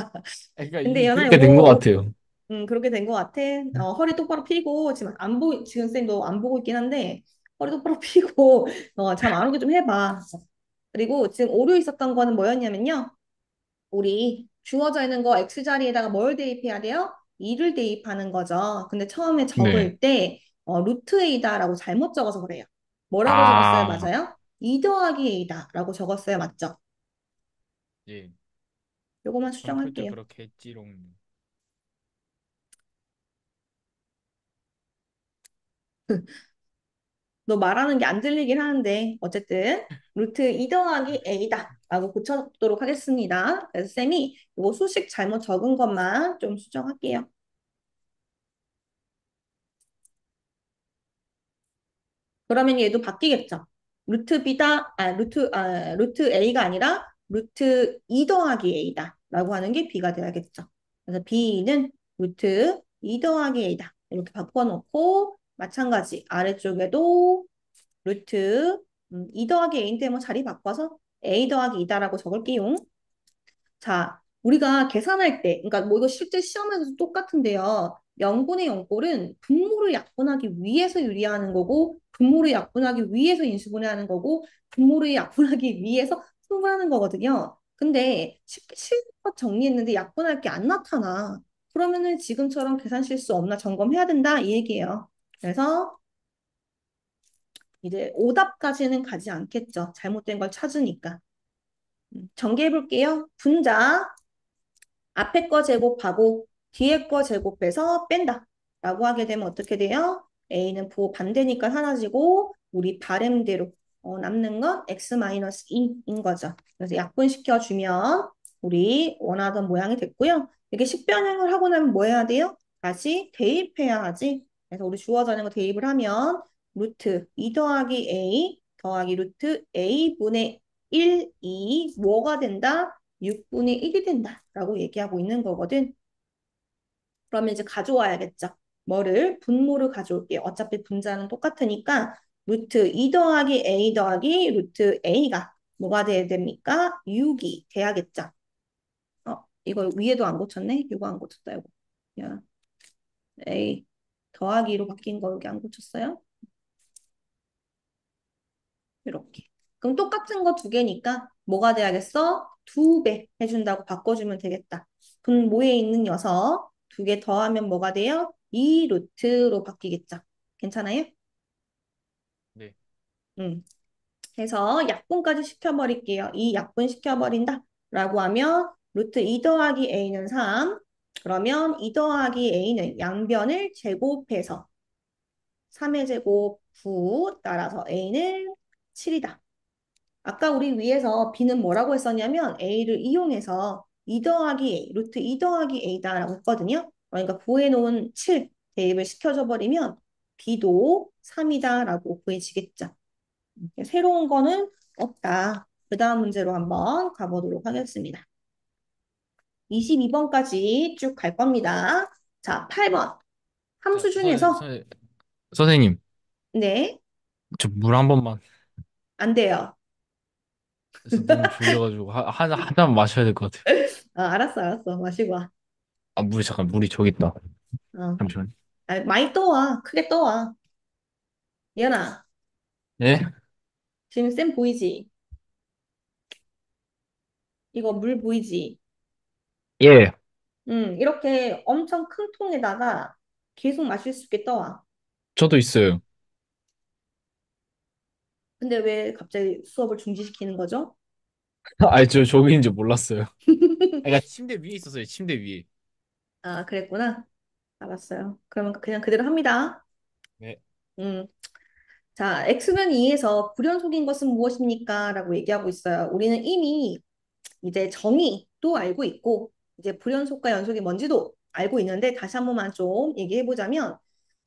그러니까 근데 이게 연아 그렇게 된 것 요거 같아요. 그렇게 된 것 같아. 허리 똑바로 펴고 지금 안 보, 지금 쌤도 안 보고 있긴 한데 허리 똑바로 펴고 잠 안 오게 좀 해봐. 그리고 지금 오류 있었던 거는 뭐였냐면요. 우리 주어져 있는 거 x 자리에다가 뭘 대입해야 돼요? 2를 대입하는 거죠. 근데 처음에 네. 적을 때 루트 a다라고 잘못 적어서 그래요. 뭐라고 적었어요? 아, 맞아요? 2 더하기 a다라고 적었어요. 맞죠? 예. 요거만 시험 풀 때 수정할게요. 그렇게 했지롱. 너 말하는 게 안 들리긴 하는데 어쨌든 루트 2 더하기 a다 라고 고쳐보도록 하겠습니다. 그래서 쌤이 이거 수식 잘못 적은 것만 좀 수정할게요. 그러면 얘도 바뀌겠죠. 루트 a가 아니라 루트 2 더하기 a다 라고 하는 게 b가 돼야겠죠. 그래서 b는 루트 2 더하기 a다 이렇게 바꿔놓고 마찬가지 아래쪽에도 루트 2 더하기 a인데 뭐 자리 바꿔서 a 더하기 2다라고 적을게요. 자, 우리가 계산할 때, 그러니까 뭐 이거 실제 시험에서도 똑같은데요. 영분의 영꼴은 분모를 약분하기 위해서 유리하는 거고, 분모를 약분하기 위해서 인수분해하는 거고, 분모를 약분하기 위해서 분분하는 거거든요. 근데 실컷 정리했는데 약분할 게 안 나타나. 그러면은 지금처럼 계산 실수 없나 점검해야 된다 이 얘기예요. 그래서 이제 오답까지는 가지 않겠죠. 잘못된 걸 찾으니까. 전개해 볼게요. 분자 앞에 거 제곱하고 뒤에 거 제곱해서 뺀다. 라고 하게 되면 어떻게 돼요? A는 부호 반대니까 사라지고 우리 바램대로 남는 건 x-2인 거죠. 그래서 약분시켜주면 우리 원하던 모양이 됐고요. 이게 식변형을 하고 나면 뭐 해야 돼요? 다시 대입해야 하지. 그래서 우리 주어져 있는 거 대입을 하면 루트 2 더하기 A 더하기 루트 A분의 1이 뭐가 된다? 6분의 1이 된다라고 얘기하고 있는 거거든. 그러면 이제 가져와야겠죠. 뭐를? 분모를 가져올게요. 어차피 분자는 똑같으니까 루트 2 더하기 a 더하기 루트 a가 뭐가 돼야 됩니까? 6이 돼야겠죠. 이거 위에도 안 고쳤네? 이거 안 고쳤다, 이거. 야, a 더하기로 바뀐 거 여기 안 고쳤어요? 이렇게. 그럼 똑같은 거 두 개니까 뭐가 돼야겠어? 2배 해준다고 바꿔주면 되겠다. 분모에 있는 녀석 두 개 더하면 뭐가 돼요? 2 루트로 바뀌겠죠. 괜찮아요? 네. 음. 해서 약분까지 시켜버릴게요. 이 약분 시켜버린다. 라고 하면 루트 2 더하기 a는 3. 그러면 2 더하기 a는 양변을 제곱해서 3의 제곱 9 따라서 a는 7이다. 아까 우리 위에서 b는 뭐라고 했었냐면 a를 이용해서 2 더하기 a, 루트 2 더하기 a다라고 했거든요. 그러니까 구해놓은 7 대입을 시켜줘 버리면 b도 3이다라고 구해지겠죠. 새로운 거는 없다. 그 다음 문제로 한번 가보도록 하겠습니다. 22번까지 쭉 갈 겁니다. 자, 8번. 자, 함수 중에서 선생님, 네, 저 물 한 번만. 안 돼요. 저 너무 졸려가지고 한 잔 마셔야 될 것 같아요. 알았어, 알았어. 마시고 와. 아, 물이 잠깐 물이 저기 있다. 어. 잠시만. 많이 떠와. 크게 떠와. 얘나 예? 지금 쌤 보이지? 이거 물 보이지? 예. 이렇게 엄청 큰 통에다가 계속 마실 수 있게 떠와. 저도 있어요. 근데 왜 갑자기 수업을 중지시키는 거죠? 아니, 저 저기 있는지 몰랐어요. 그러니까 침대 위에 있었어요. 침대 위에. 아, 그랬구나. 알았어요. 그러면 그냥 그대로 합니다. 네. 음. 자, X는 2에서 불연속인 것은 무엇입니까? 라고 얘기하고 있어요. 우리는 이미 이제 정의도 알고 있고, 이제 불연속과 연속이 뭔지도 알고 있는데, 다시 한 번만 좀 얘기해 보자면,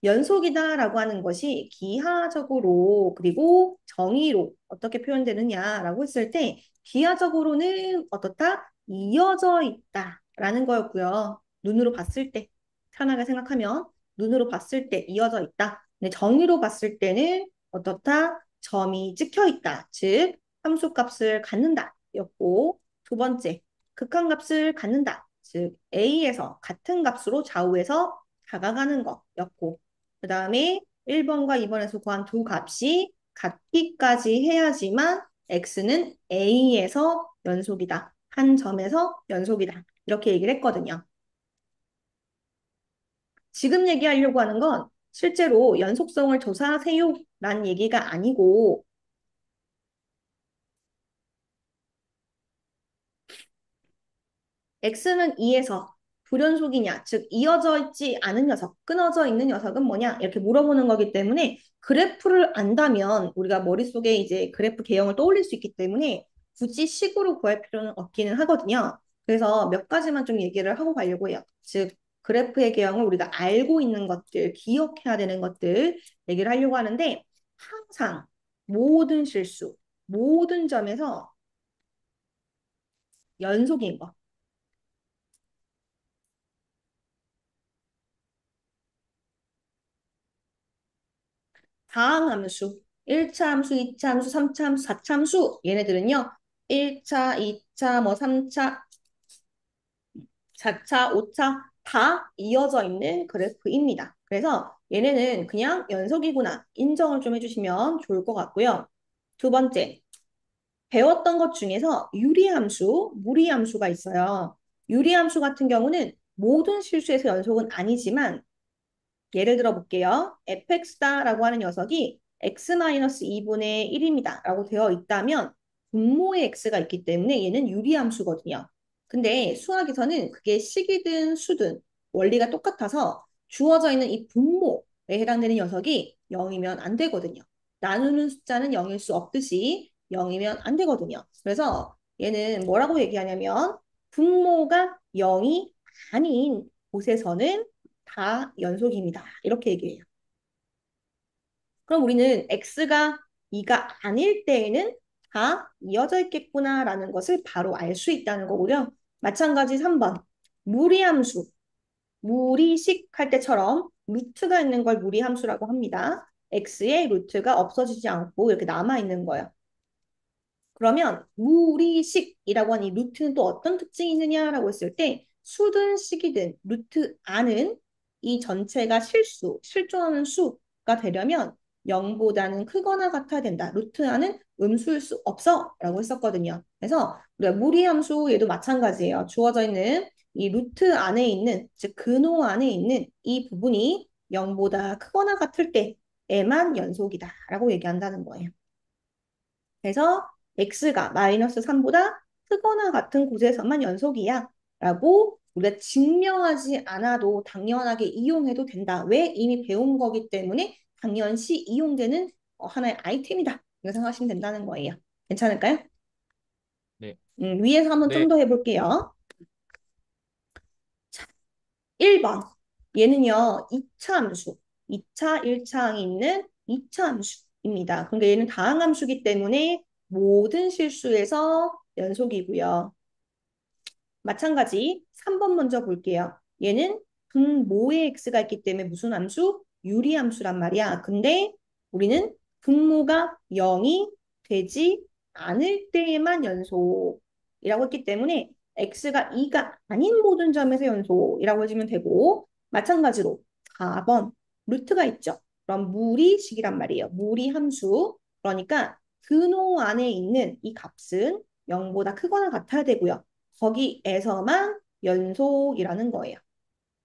연속이다라고 하는 것이 기하적으로, 그리고 정의로 어떻게 표현되느냐라고 했을 때, 기하적으로는 어떻다? 이어져 있다라는 거였고요. 눈으로 봤을 때, 편하게 생각하면, 눈으로 봤을 때 이어져 있다. 근데 정의로 봤을 때는 어떻다? 점이 찍혀 있다. 즉, 함수값을 갖는다. 였고, 두 번째, 극한값을 갖는다. 즉, A에서 같은 값으로 좌우에서 다가가는 거였고, 그 다음에 1번과 2번에서 구한 두 값이 같기까지 해야지만 X는 A에서 연속이다. 한 점에서 연속이다. 이렇게 얘기를 했거든요. 지금 얘기하려고 하는 건 실제로 연속성을 조사하세요 라는 얘기가 아니고 X는 2에서 불연속이냐, 즉 이어져 있지 않은 녀석, 끊어져 있는 녀석은 뭐냐 이렇게 물어보는 거기 때문에 그래프를 안다면 우리가 머릿속에 이제 그래프 개형을 떠올릴 수 있기 때문에 굳이 식으로 구할 필요는 없기는 하거든요. 그래서 몇 가지만 좀 얘기를 하고 가려고 해요. 즉 그래프의 개형을 우리가 알고 있는 것들, 기억해야 되는 것들 얘기를 하려고 하는데 항상 모든 실수, 모든 점에서 연속인 거. 다항함수, 1차 함수, 2차 함수, 3차 함수, 4차 함수 얘네들은요. 1차, 2차, 뭐 3차, 4차, 5차 다 이어져 있는 그래프입니다. 그래서 얘네는 그냥 연속이구나 인정을 좀 해주시면 좋을 것 같고요. 두 번째, 배웠던 것 중에서 유리함수, 무리함수가 있어요. 유리함수 같은 경우는 모든 실수에서 연속은 아니지만 예를 들어 볼게요. fx다라고 하는 녀석이 x-2분의 1입니다. 라고 되어 있다면 분모의 x가 있기 때문에 얘는 유리함수거든요. 근데 수학에서는 그게 식이든 수든 원리가 똑같아서 주어져 있는 이 분모에 해당되는 녀석이 0이면 안 되거든요. 나누는 숫자는 0일 수 없듯이 0이면 안 되거든요. 그래서 얘는 뭐라고 얘기하냐면 분모가 0이 아닌 곳에서는 다 연속입니다. 이렇게 얘기해요. 그럼 우리는 x가 2가 아닐 때에는 다 이어져 있겠구나라는 것을 바로 알 수 있다는 거고요. 마찬가지 3번. 무리함수, 무리식 할 때처럼 루트가 있는 걸 무리함수라고 합니다. x의 루트가 없어지지 않고 이렇게 남아있는 거예요. 그러면 무리식이라고 하는 이 루트는 또 어떤 특징이 있느냐라고 했을 때 수든 식이든 루트 안은 이 전체가 실존하는 수가 되려면 0보다는 크거나 같아야 된다. 루트 안은 음수일 수 없어 라고 했었거든요. 그래서 우리가 무리함수 얘도 마찬가지예요. 주어져 있는 이 루트 안에 있는 즉 근호 안에 있는 이 부분이 0보다 크거나 같을 때에만 연속이다 라고 얘기한다는 거예요. 그래서 x가 마이너스 3보다 크거나 같은 곳에서만 연속이야 라고 우리가 증명하지 않아도 당연하게 이용해도 된다. 왜? 이미 배운 거기 때문에 당연시 이용되는 하나의 아이템이다. 이렇게 생각하시면 된다는 거예요. 괜찮을까요? 네. 위에서 한번 좀 네. 더 해볼게요. 자, 1번. 얘는요, 2차 함수. 2차, 1차 항이 있는 2차 함수입니다. 그러니까 얘는 다항함수기 때문에 모든 실수에서 연속이고요. 마찬가지 3번 먼저 볼게요. 얘는 분모의 x가 있기 때문에 무슨 함수? 유리함수란 말이야. 근데 우리는 분모가 0이 되지 않을 때에만 연속이라고 했기 때문에 x가 2가 아닌 모든 점에서 연속이라고 해주면 되고 마찬가지로 4번 루트가 있죠. 그럼 무리식이란 말이에요. 무리함수. 그러니까 근호 안에 있는 이 값은 0보다 크거나 같아야 되고요. 거기에서만 연속이라는 거예요.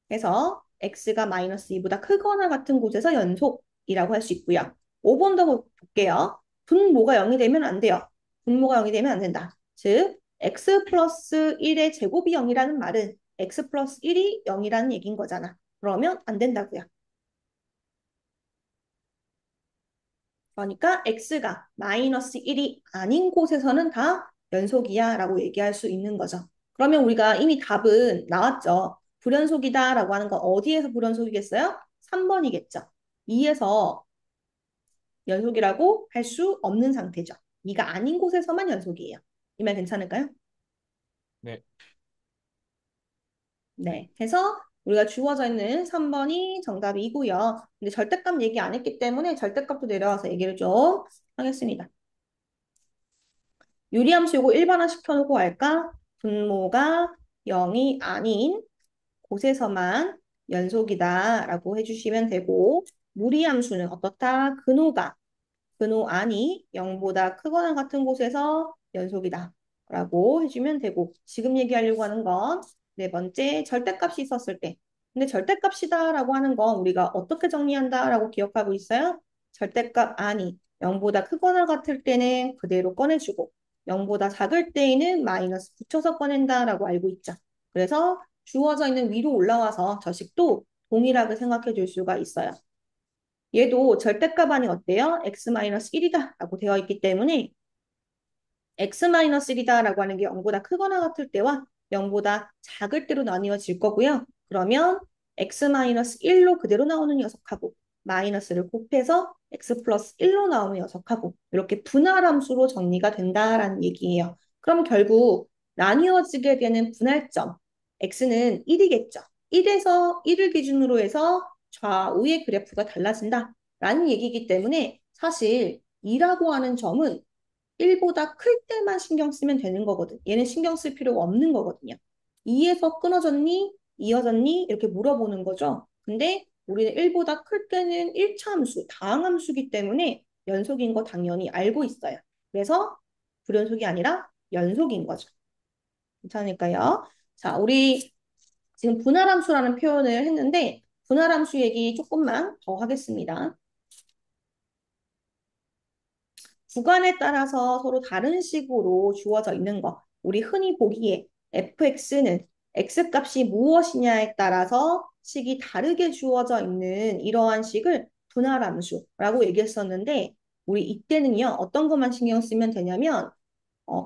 그래서 x가 마이너스 2보다 크거나 같은 곳에서 연속이라고 할 수 있고요. 5번 더 볼게요. 분모가 0이 되면 안 돼요. 분모가 0이 되면 안 된다. 즉 x 플러스 1의 제곱이 0이라는 말은 x 플러스 1이 0이라는 얘기인 거잖아. 그러면 안 된다고요. 그러니까 x가 마이너스 1이 아닌 곳에서는 다 연속이야 라고 얘기할 수 있는 거죠. 그러면 우리가 이미 답은 나왔죠. 불연속이다 라고 하는 건 어디에서 불연속이겠어요? 3번이겠죠. 2에서 연속이라고 할 수 없는 상태죠. 2가 아닌 곳에서만 연속이에요. 이 말 괜찮을까요? 네. 네. 해서 우리가 주어져 있는 3번이 정답이고요. 근데 절대값 얘기 안 했기 때문에 절대값도 내려와서 얘기를 좀 하겠습니다. 유리함수 요거 일반화 시켜놓고 할까? 분모가 0이 아닌 곳에서만 연속이다라고 해주시면 되고 무리함수는 어떻다? 근호 안이 0보다 크거나 같은 곳에서 연속이다 라고 해주면 되고 지금 얘기하려고 하는 건 네 번째 절대값이 있었을 때 근데 절대값이다 라고 하는 건 우리가 어떻게 정리한다 라고 기억하고 있어요? 절대값 안이 0보다 크거나 같을 때는 그대로 꺼내주고 0보다 작을 때에는 마이너스 붙여서 꺼낸다 라고 알고 있죠. 그래서 주어져 있는 위로 올라와서 저 식도 동일하게 생각해 줄 수가 있어요. 얘도 절대값 안이 어때요? x-1이다 라고 되어 있기 때문에 x-1이다 라고 하는 게 0보다 크거나 같을 때와 0보다 작을 때로 나뉘어질 거고요. 그러면 x-1로 그대로 나오는 녀석하고 마이너스를 곱해서 x 플러스 1로 나오는 녀석하고 이렇게 분할함수로 정리가 된다라는 얘기예요. 그럼 결국 나뉘어지게 되는 분할점 x는 1이겠죠. 1을 기준으로 해서 좌우의 그래프가 달라진다라는 얘기이기 때문에 사실 2라고 하는 점은 1보다 클 때만 신경 쓰면 되는 거거든. 얘는 신경 쓸 필요가 없는 거거든요. 2에서 끊어졌니? 이어졌니? 이렇게 물어보는 거죠. 근데 우리는 1보다 클 때는 1차 함수, 다항함수기 때문에 연속인 거 당연히 알고 있어요. 그래서 불연속이 아니라 연속인 거죠. 괜찮을까요? 자, 우리 지금 분할함수라는 표현을 했는데 분할함수 얘기 조금만 더 하겠습니다. 구간에 따라서 서로 다른 식으로 주어져 있는 거. 우리 흔히 보기에 fx는 x값이 무엇이냐에 따라서 식이 다르게 주어져 있는 이러한 식을 분할함수라고 얘기했었는데 우리 이때는요. 어떤 것만 신경 쓰면 되냐면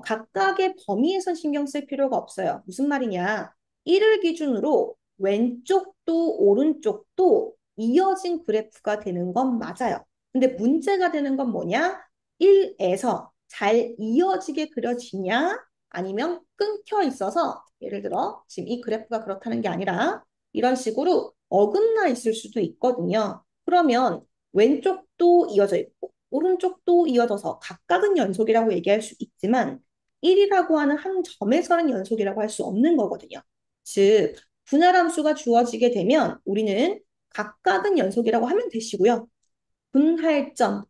각각의 범위에서 신경 쓸 필요가 없어요. 무슨 말이냐? 1을 기준으로 왼쪽도 오른쪽도 이어진 그래프가 되는 건 맞아요. 근데 문제가 되는 건 뭐냐? 1에서 잘 이어지게 그려지냐? 아니면 끊겨 있어서 예를 들어 지금 이 그래프가 그렇다는 게 아니라 이런 식으로 어긋나 있을 수도 있거든요. 그러면 왼쪽도 이어져 있고 오른쪽도 이어져서 각각은 연속이라고 얘기할 수 있지만 1이라고 하는 한 점에서는 연속이라고 할 수 없는 거거든요. 즉, 분할함수가 주어지게 되면 우리는 각각은 연속이라고 하면 되시고요. 분할점,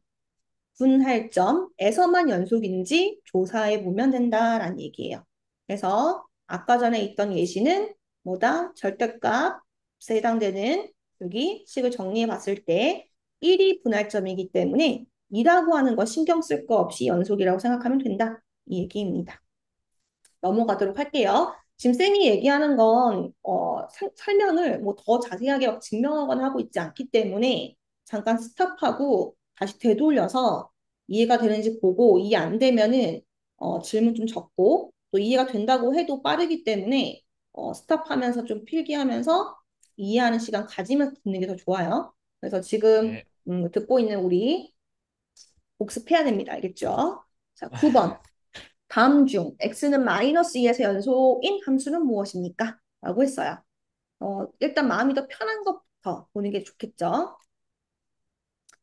분할점에서만 연속인지 조사해 보면 된다라는 얘기예요. 그래서 아까 전에 있던 예시는 뭐다? 절대값에 해당되는 여기 식을 정리해 봤을 때 1이 분할점이기 때문에 2라고 하는 거 신경 쓸 거 없이 연속이라고 생각하면 된다. 이 얘기입니다. 넘어가도록 할게요. 지금 쌤이 얘기하는 건 설명을 뭐 더 자세하게 막 증명하거나 하고 있지 않기 때문에 잠깐 스탑하고 다시 되돌려서 이해가 되는지 보고 이해 안 되면은 질문 좀 적고 또 이해가 된다고 해도 빠르기 때문에 스탑하면서 좀 필기하면서 이해하는 시간 가지면서 듣는 게 더 좋아요. 그래서 지금 네. 듣고 있는 우리 복습해야 됩니다. 알겠죠? 자, 9번. 다음 중 x는 마이너스 2에서 연속인 함수는 무엇입니까? 라고 했어요. 일단 마음이 더 편한 것부터 보는 게 좋겠죠.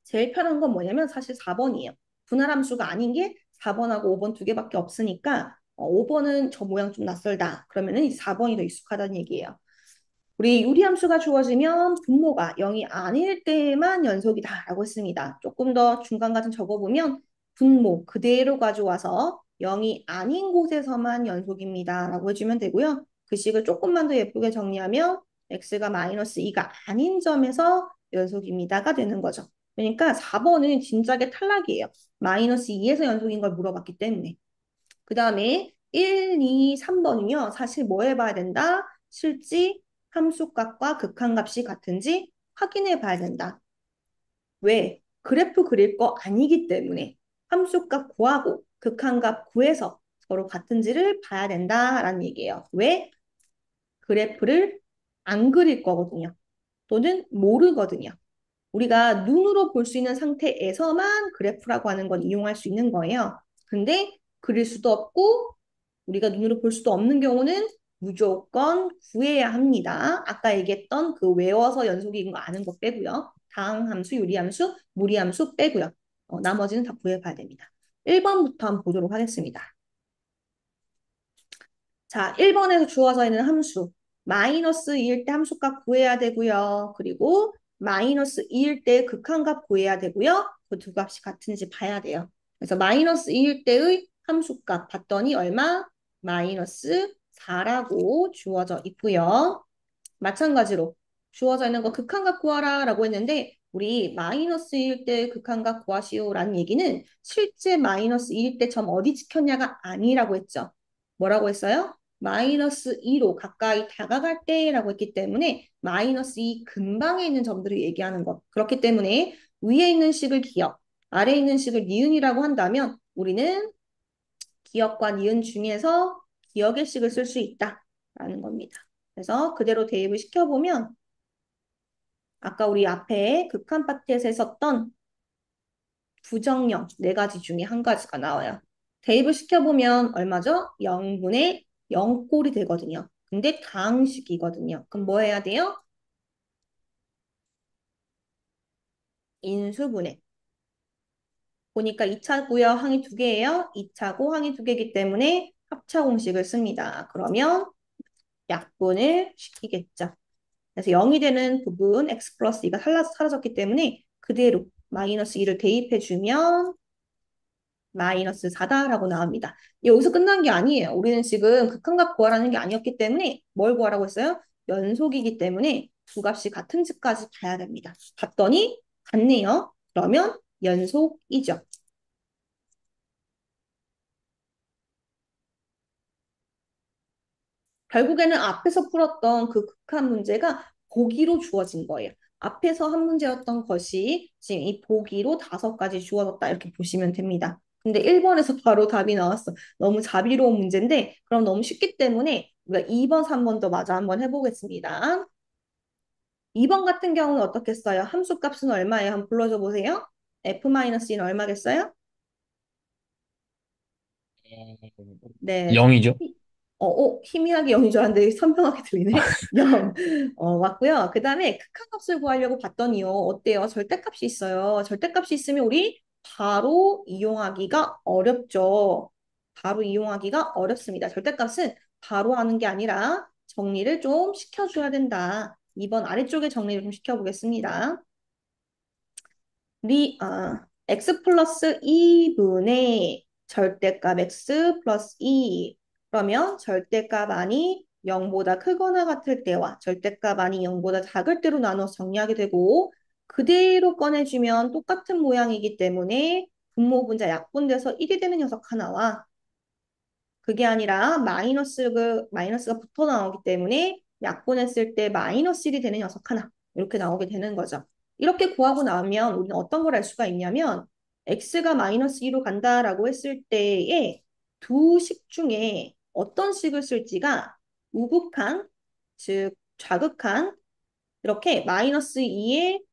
제일 편한 건 뭐냐면 사실 4번이에요. 분할함수가 아닌 게 4번하고 5번 두 개밖에 없으니까 5번은 저 모양 좀 낯설다. 그러면은 이제 4번이 더 익숙하다는 얘기예요. 우리 유리함수가 주어지면 분모가 0이 아닐 때만 연속이다라고 했습니다. 조금 더 중간까지 적어보면 분모 그대로 가져와서 0이 아닌 곳에서만 연속입니다라고 해주면 되고요. 그 식을 조금만 더 예쁘게 정리하면 x가 마이너스 2가 아닌 점에서 연속입니다가 되는 거죠. 그러니까 4번은 진작에 탈락이에요. 마이너스 2에서 연속인 걸 물어봤기 때문에. 그 다음에 1, 2, 3번은요. 사실 뭐 해봐야 된다? 실지 함수값과 극한값이 같은지 확인해 봐야 된다. 왜? 그래프 그릴 거 아니기 때문에 함수값 구하고 극한값 구해서 서로 같은지를 봐야 된다라는 얘기예요. 왜? 그래프를 안 그릴 거거든요. 또는 모르거든요. 우리가 눈으로 볼 수 있는 상태에서만 그래프라고 하는 건 이용할 수 있는 거예요. 근데 그릴 수도 없고 우리가 눈으로 볼 수도 없는 경우는 무조건 구해야 합니다. 아까 얘기했던 그 외워서 연속인 거 아는 거 빼고요. 다항함수, 유리함수, 무리함수 빼고요. 나머지는 다 구해봐야 됩니다. 1번부터 한번 보도록 하겠습니다. 자, 1번에서 주어져 있는 함수. 마이너스 2일 때 함수값 구해야 되고요. 그리고 마이너스 2일 때 극한값 구해야 되고요. 그 두 값이 같은지 봐야 돼요. 그래서 마이너스 2일 때의 함수값 봤더니 얼마? 마이너스 4라고 주어져 있고요. 마찬가지로 주어져 있는 거 극한값 구하라 라고 했는데 우리 마이너스 2일 때 극한값 구하시오 라는 얘기는 실제 마이너스 2일 때 점 어디 찍혔냐가 아니라고 했죠. 뭐라고 했어요? 마이너스 2로 가까이 다가갈 때라고 했기 때문에 마이너스 2 근방에 있는 점들을 얘기하는 것. 그렇기 때문에 위에 있는 식을 기억, 아래에 있는 식을 니은이라고 한다면 우리는 기억과 니은 중에서 기억의 식을 쓸 수 있다라는 겁니다. 그래서 그대로 대입을 시켜보면 아까 우리 앞에 극한 파트에서 했었던 부정령 네 가지 중에 한 가지가 나와요. 대입을 시켜보면 얼마죠? 0분의 0꼴이 되거든요. 근데 다항식이거든요. 그럼 뭐 해야 돼요? 인수분해. 보니까 2차고요. 항이 두 개예요. 2차고 항이 두 개이기 때문에 합차 공식을 씁니다. 그러면 약분을 시키겠죠. 그래서 0이 되는 부분 x 플러스 2가 사라졌기 때문에 그대로 마이너스 2를 대입해주면 마이너스 4다라고 나옵니다. 여기서 끝난 게 아니에요. 우리는 지금 극한값 구하라는 게 아니었기 때문에 뭘 구하라고 했어요? 연속이기 때문에 두 값이 같은 집까지 가야 됩니다. 봤더니 같네요. 그러면 연속이죠. 결국에는 앞에서 풀었던 그 극한 문제가 보기로 주어진 거예요. 앞에서 한 문제였던 것이 지금 이 보기로 다섯 가지 주어졌다 이렇게 보시면 됩니다. 근데 1번에서 바로 답이 나왔어. 너무 자비로운 문제인데 그럼 너무 쉽기 때문에 우리가 2번, 3번 더 마저 한번 해보겠습니다. 2번 같은 경우는 어떻겠어요? 함수 값은 얼마예요? 한번 불러줘 보세요. F-는 얼마겠어요? 네. 0이죠? 희미하게 0인 줄 알았는데 선명하게 들리네. 0. 왔고요. 그 다음에 극한값을 구하려고 봤더니요. 어때요? 절대값이 있어요. 절대값이 있으면 우리 바로 이용하기가 어렵죠. 바로 이용하기가 어렵습니다. 절대값은 바로 하는 게 아니라 정리를 좀 시켜줘야 된다. 2번 아래쪽에 정리를 좀 시켜보겠습니다. x 플러스 2분의 절대값 x 플러스 2. 그러면 절대값 안이 0보다 크거나 같을 때와 절대값 안이 0보다 작을 때로 나눠서 정리하게 되고 그대로 꺼내주면 똑같은 모양이기 때문에 분모분자 약분돼서 1이 되는 녀석 하나와 그게 아니라 마이너스가 붙어 나오기 때문에 약분했을 때 마이너스 1이 되는 녀석 하나 이렇게 나오게 되는 거죠. 이렇게 구하고 나면 우리는 어떤 걸 알 수가 있냐면 x가 마이너스 2로 간다라고 했을 때에 두 식 중에 어떤 식을 쓸지가 우극한, 즉 좌극한 이렇게 마이너스 2의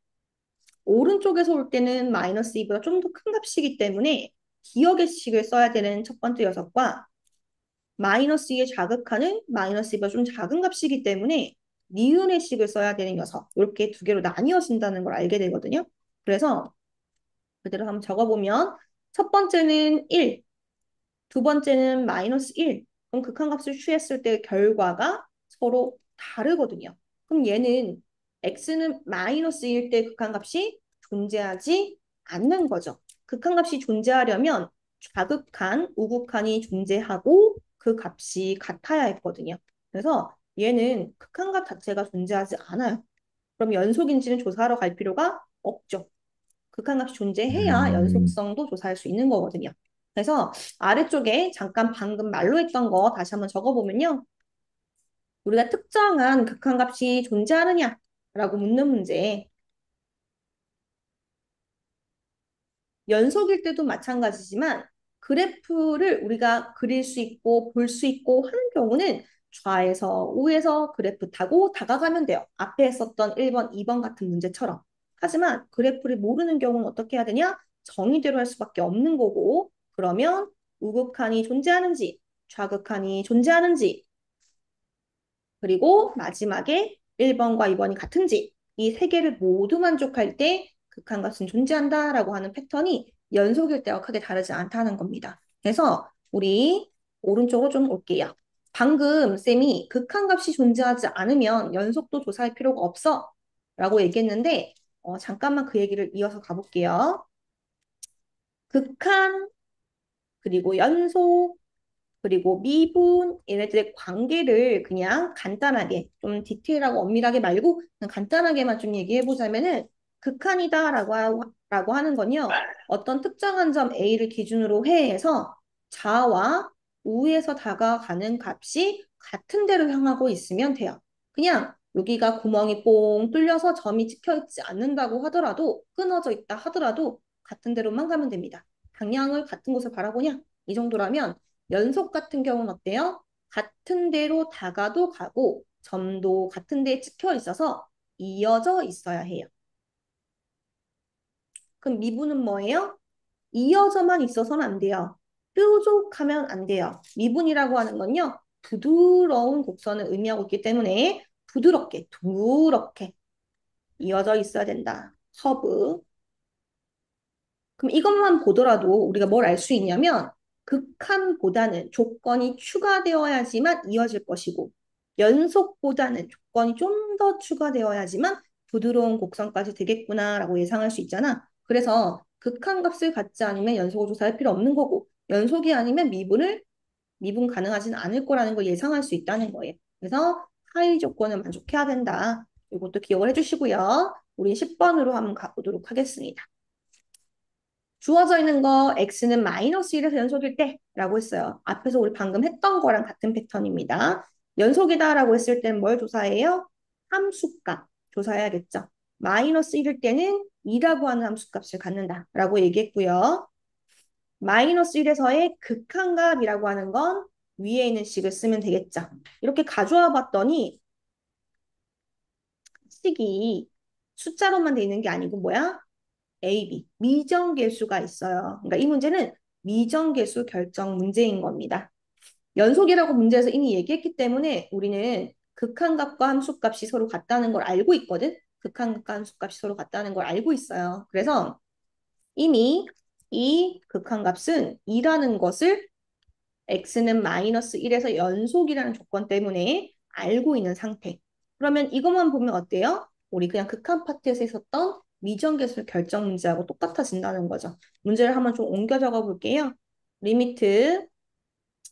오른쪽에서 올 때는 마이너스 2보다 좀 더 큰 값이기 때문에 기억의 식을 써야 되는 첫 번째 녀석과 마이너스 2의 자극하는 마이너스 2보다 좀 작은 값이기 때문에 니은의 식을 써야 되는 녀석 이렇게 두 개로 나뉘어진다는 걸 알게 되거든요. 그래서 그대로 한번 적어보면 첫 번째는 1, 두 번째는 마이너스 1. 그럼 극한값을 취했을 때 결과가 서로 다르거든요. 그럼 얘는 x는 마이너스 1일 때 극한값이 존재하지 않는 거죠. 극한값이 존재하려면 좌극한, 우극한이 존재하고 그 값이 같아야 했거든요. 그래서 얘는 극한값 자체가 존재하지 않아요. 그럼 연속인지는 조사하러 갈 필요가 없죠. 극한값이 존재해야 음, 연속성도 조사할 수 있는 거거든요. 그래서 아래쪽에 잠깐 방금 말로 했던 거 다시 한번 적어보면요. 우리가 특정한 극한값이 존재하느냐라고 묻는 문제. 연속일 때도 마찬가지지만 그래프를 우리가 그릴 수 있고 볼 수 있고 하는 경우는 좌에서 우에서 그래프 타고 다가가면 돼요. 앞에 했었던 1번, 2번 같은 문제처럼. 하지만 그래프를 모르는 경우는 어떻게 해야 되냐? 정의대로 할 수밖에 없는 거고 그러면 우극한이 존재하는지 좌극한이 존재하는지 그리고 마지막에 1번과 2번이 같은지 이 세 개를 모두 만족할 때 극한값은 존재한다라고 하는 패턴이 연속일 때와 크게 다르지 않다는 겁니다. 그래서 우리 오른쪽으로 좀 올게요. 방금 쌤이 극한값이 존재하지 않으면 연속도 조사할 필요가 없어 라고 얘기했는데 잠깐만 그 얘기를 이어서 가볼게요. 극한 그리고 연속 그리고 미분 얘네들의 관계를 그냥 간단하게 좀 디테일하고 엄밀하게 말고 그냥 간단하게만 좀 얘기해 보자면은 극한이다라고 하는 건요. 어떤 특정한 점 A를 기준으로 해서 좌와 우에서 다가가는 값이 같은 데로 향하고 있으면 돼요. 그냥 여기가 구멍이 뽕 뚫려서 점이 찍혀 있지 않는다고 하더라도 끊어져 있다 하더라도 같은 데로만 가면 됩니다. 방향을 같은 곳을 바라보냐? 이 정도라면 연속 같은 경우는 어때요? 같은 데로 다가도 가고 점도 같은 데에 찍혀 있어서 이어져 있어야 해요. 그럼 미분은 뭐예요? 이어져만 있어서는 안 돼요. 뾰족하면 안 돼요. 미분이라고 하는 건요. 부드러운 곡선을 의미하고 있기 때문에 부드럽게, 두껍게 이어져 있어야 된다. 커브. 그럼 이것만 보더라도 우리가 뭘 알 수 있냐면 극한보다는 조건이 추가되어야지만 이어질 것이고 연속보다는 조건이 좀 더 추가되어야지만 부드러운 곡선까지 되겠구나라고 예상할 수 있잖아. 그래서 극한값을 갖지 않으면 연속을 조사할 필요 없는 거고 연속이 아니면 미분 가능하지는 않을 거라는 걸 예상할 수 있다는 거예요. 그래서 하위 조건을 만족해야 된다. 이것도 기억을 해주시고요. 우리 10번으로 한번 가보도록 하겠습니다. 주어져 있는 거 x는 마이너스 1에서 연속일 때 라고 했어요. 앞에서 우리 방금 했던 거랑 같은 패턴입니다. 연속이다 라고 했을 때는 뭘 조사해요? 함수값 조사해야겠죠. 마이너스 1일 때는 2라고 하는 함수값을 갖는다 라고 얘기했고요. 마이너스 1에서의 극한값이라고 하는 건 위에 있는 식을 쓰면 되겠죠. 이렇게 가져와 봤더니 식이 숫자로만 돼 있는 게 아니고 뭐야? A, B, 미정계수가 있어요. 그러니까 이 문제는 미정계수 결정 문제인 겁니다. 연속이라고 문제에서 이미 얘기했기 때문에 우리는 극한값과 함수값이 서로 같다는 걸 알고 있거든. 극한값과 함수값이 서로 같다는 걸 알고 있어요. 그래서 이미 이 극한값은 2라는 것을 x는 마이너스 1에서 연속이라는 조건 때문에 알고 있는 상태. 그러면 이것만 보면 어때요? 우리 그냥 극한 파트에서 있었던 미정계수 결정 문제하고 똑같아진다는 거죠. 문제를 한번 좀 옮겨 적어 볼게요. 리미트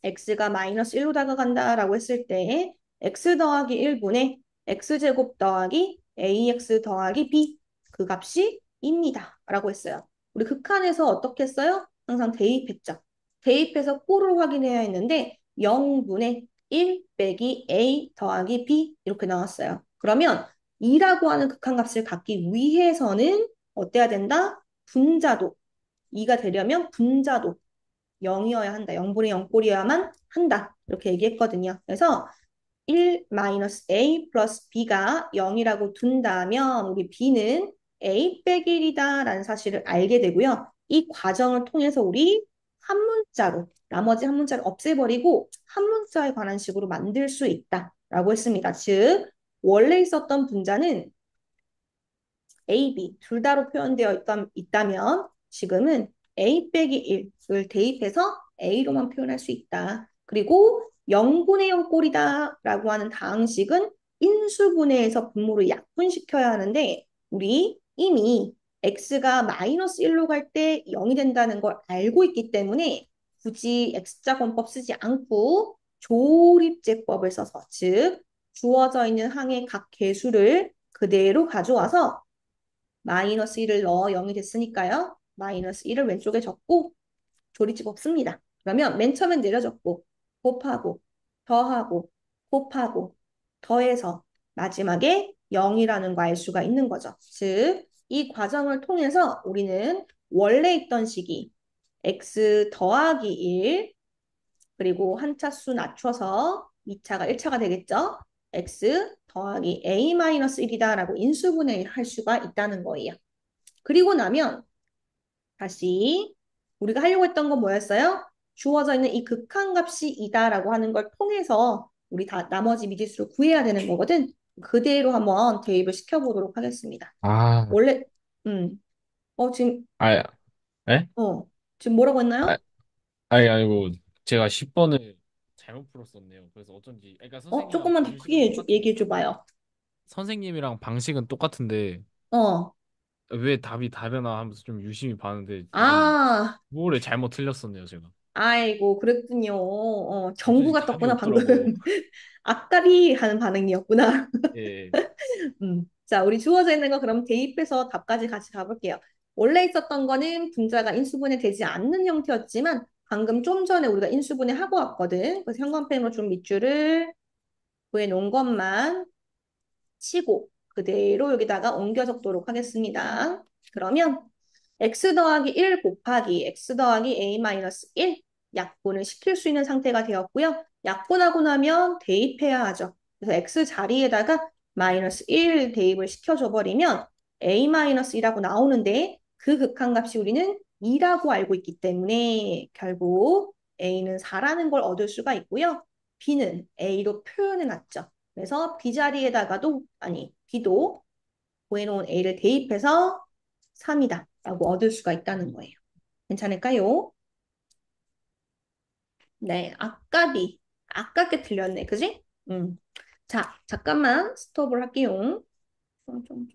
x가 마이너스 1로 다가간다라고 했을 때 x 더하기 1분의 x제곱 더하기 ax 더하기 b 그 값이 입니다. 라고 했어요. 우리 극한에서 어떻게 했어요? 항상 대입했죠. 대입해서 꼴을 확인해야 했는데 0분의 1 빼기 a 더하기 b 이렇게 나왔어요. 그러면 2라고 하는 극한값을 갖기 위해서는 어때야 된다? 분자도 2가 되려면 분자도 0이어야 한다. 0분의 0꼴이어야만 한다. 이렇게 얘기했거든요. 그래서 1-a 플러스 b가 0이라고 둔다면 우리 b는 a 빼기 1이다 라는 사실을 알게 되고요. 이 과정을 통해서 우리 한 문자로 나머지 한 문자를 없애버리고 한 문자에 관한 식으로 만들 수 있다라고 했습니다. 즉 원래 있었던 분자는 A, B 둘 다로 표현되어 있다면 지금은 A 빼기 1을 대입해서 A로만 표현할 수 있다. 그리고 0분의 0 꼴이다 라고 하는 다항식은 인수분해해서 분모를 약분시켜야 하는데 우리 이미 x가 마이너스 1로 갈 때 0이 된다는 걸 알고 있기 때문에 굳이 x자 권법 쓰지 않고 조립제법을 써서 즉 주어져 있는 항의 각 개수를 그대로 가져와서 마이너스 1을 넣어 0이 됐으니까요. 마이너스 1을 왼쪽에 적고 조리집 씁니다. 그러면 맨 처음엔 내려적고 곱하고 더하고 곱하고 더해서 마지막에 0이라는 거 알 수가 있는 거죠. 즉, 이 과정을 통해서 우리는 원래 있던 식이 x 더하기 1 그리고 한 차수 낮춰서 2차가 1차가 되겠죠. x 더하기 a-1이다 라고 인수분해할 수가 있다는 거예요. 그리고 나면 다시 우리가 하려고 했던 건 뭐였어요? 주어져 있는 이 극한값이 이다라고 하는 걸 통해서 우리 다 나머지 미지수를 구해야 되는 거거든. 그대로 한번 대입을 시켜보도록 하겠습니다. 아, 원래 음, 지금 아, 에? 지금 뭐라고 아, 했나요? 아니고 제가 10번을 잘못 풀었었네요. 그래서 어쩐지, 그러니까 선생님이랑 조금만 더 방식은 크게 똑같은데, 얘기해 줘 봐요. 선생님이랑 방식은 똑같은데 어, 왜 답이 다르나 하면서 좀 유심히 봤는데 좀 아, 뭐를 잘못 틀렸었네요, 제가. 아이고, 그랬군요. 도저히 정구가 답이 떴구나, 방금. 없더라고요. 앞다리 하는 반응이었구나. 예. 자, 우리 주어져 있는 거 그럼 대입해서 답까지 같이 가볼게요. 원래 있었던 거는 분자가 인수분해 되지 않는 형태였지만 방금 좀 전에 우리가 인수분해 하고 왔거든. 그래서 형광펜으로 좀 밑줄을 구해놓은 것만 치고 그대로 여기다가 옮겨 적도록 하겠습니다. 그러면 x 더하기 1 곱하기 x 더하기 a 마이너스 1 약분을 시킬 수 있는 상태가 되었고요. 약분하고 나면 대입해야 하죠. 그래서 x 자리에다가 마이너스 1 대입을 시켜줘 버리면 a 마이너스 1이라고 나오는데 그 극한값이 우리는 2라고 알고 있기 때문에 결국 a는 4라는 걸 얻을 수가 있고요. b는 a로 표현해 놨죠. 그래서 b 자리에다가도 아니 b도 구해놓은 a를 대입해서 3이다 라고 얻을 수가 있다는 거예요. 괜찮을까요? 네, 아까비. 아깝게 틀렸네. 그지? 자, 잠깐만 스톱을 할게요. 좀.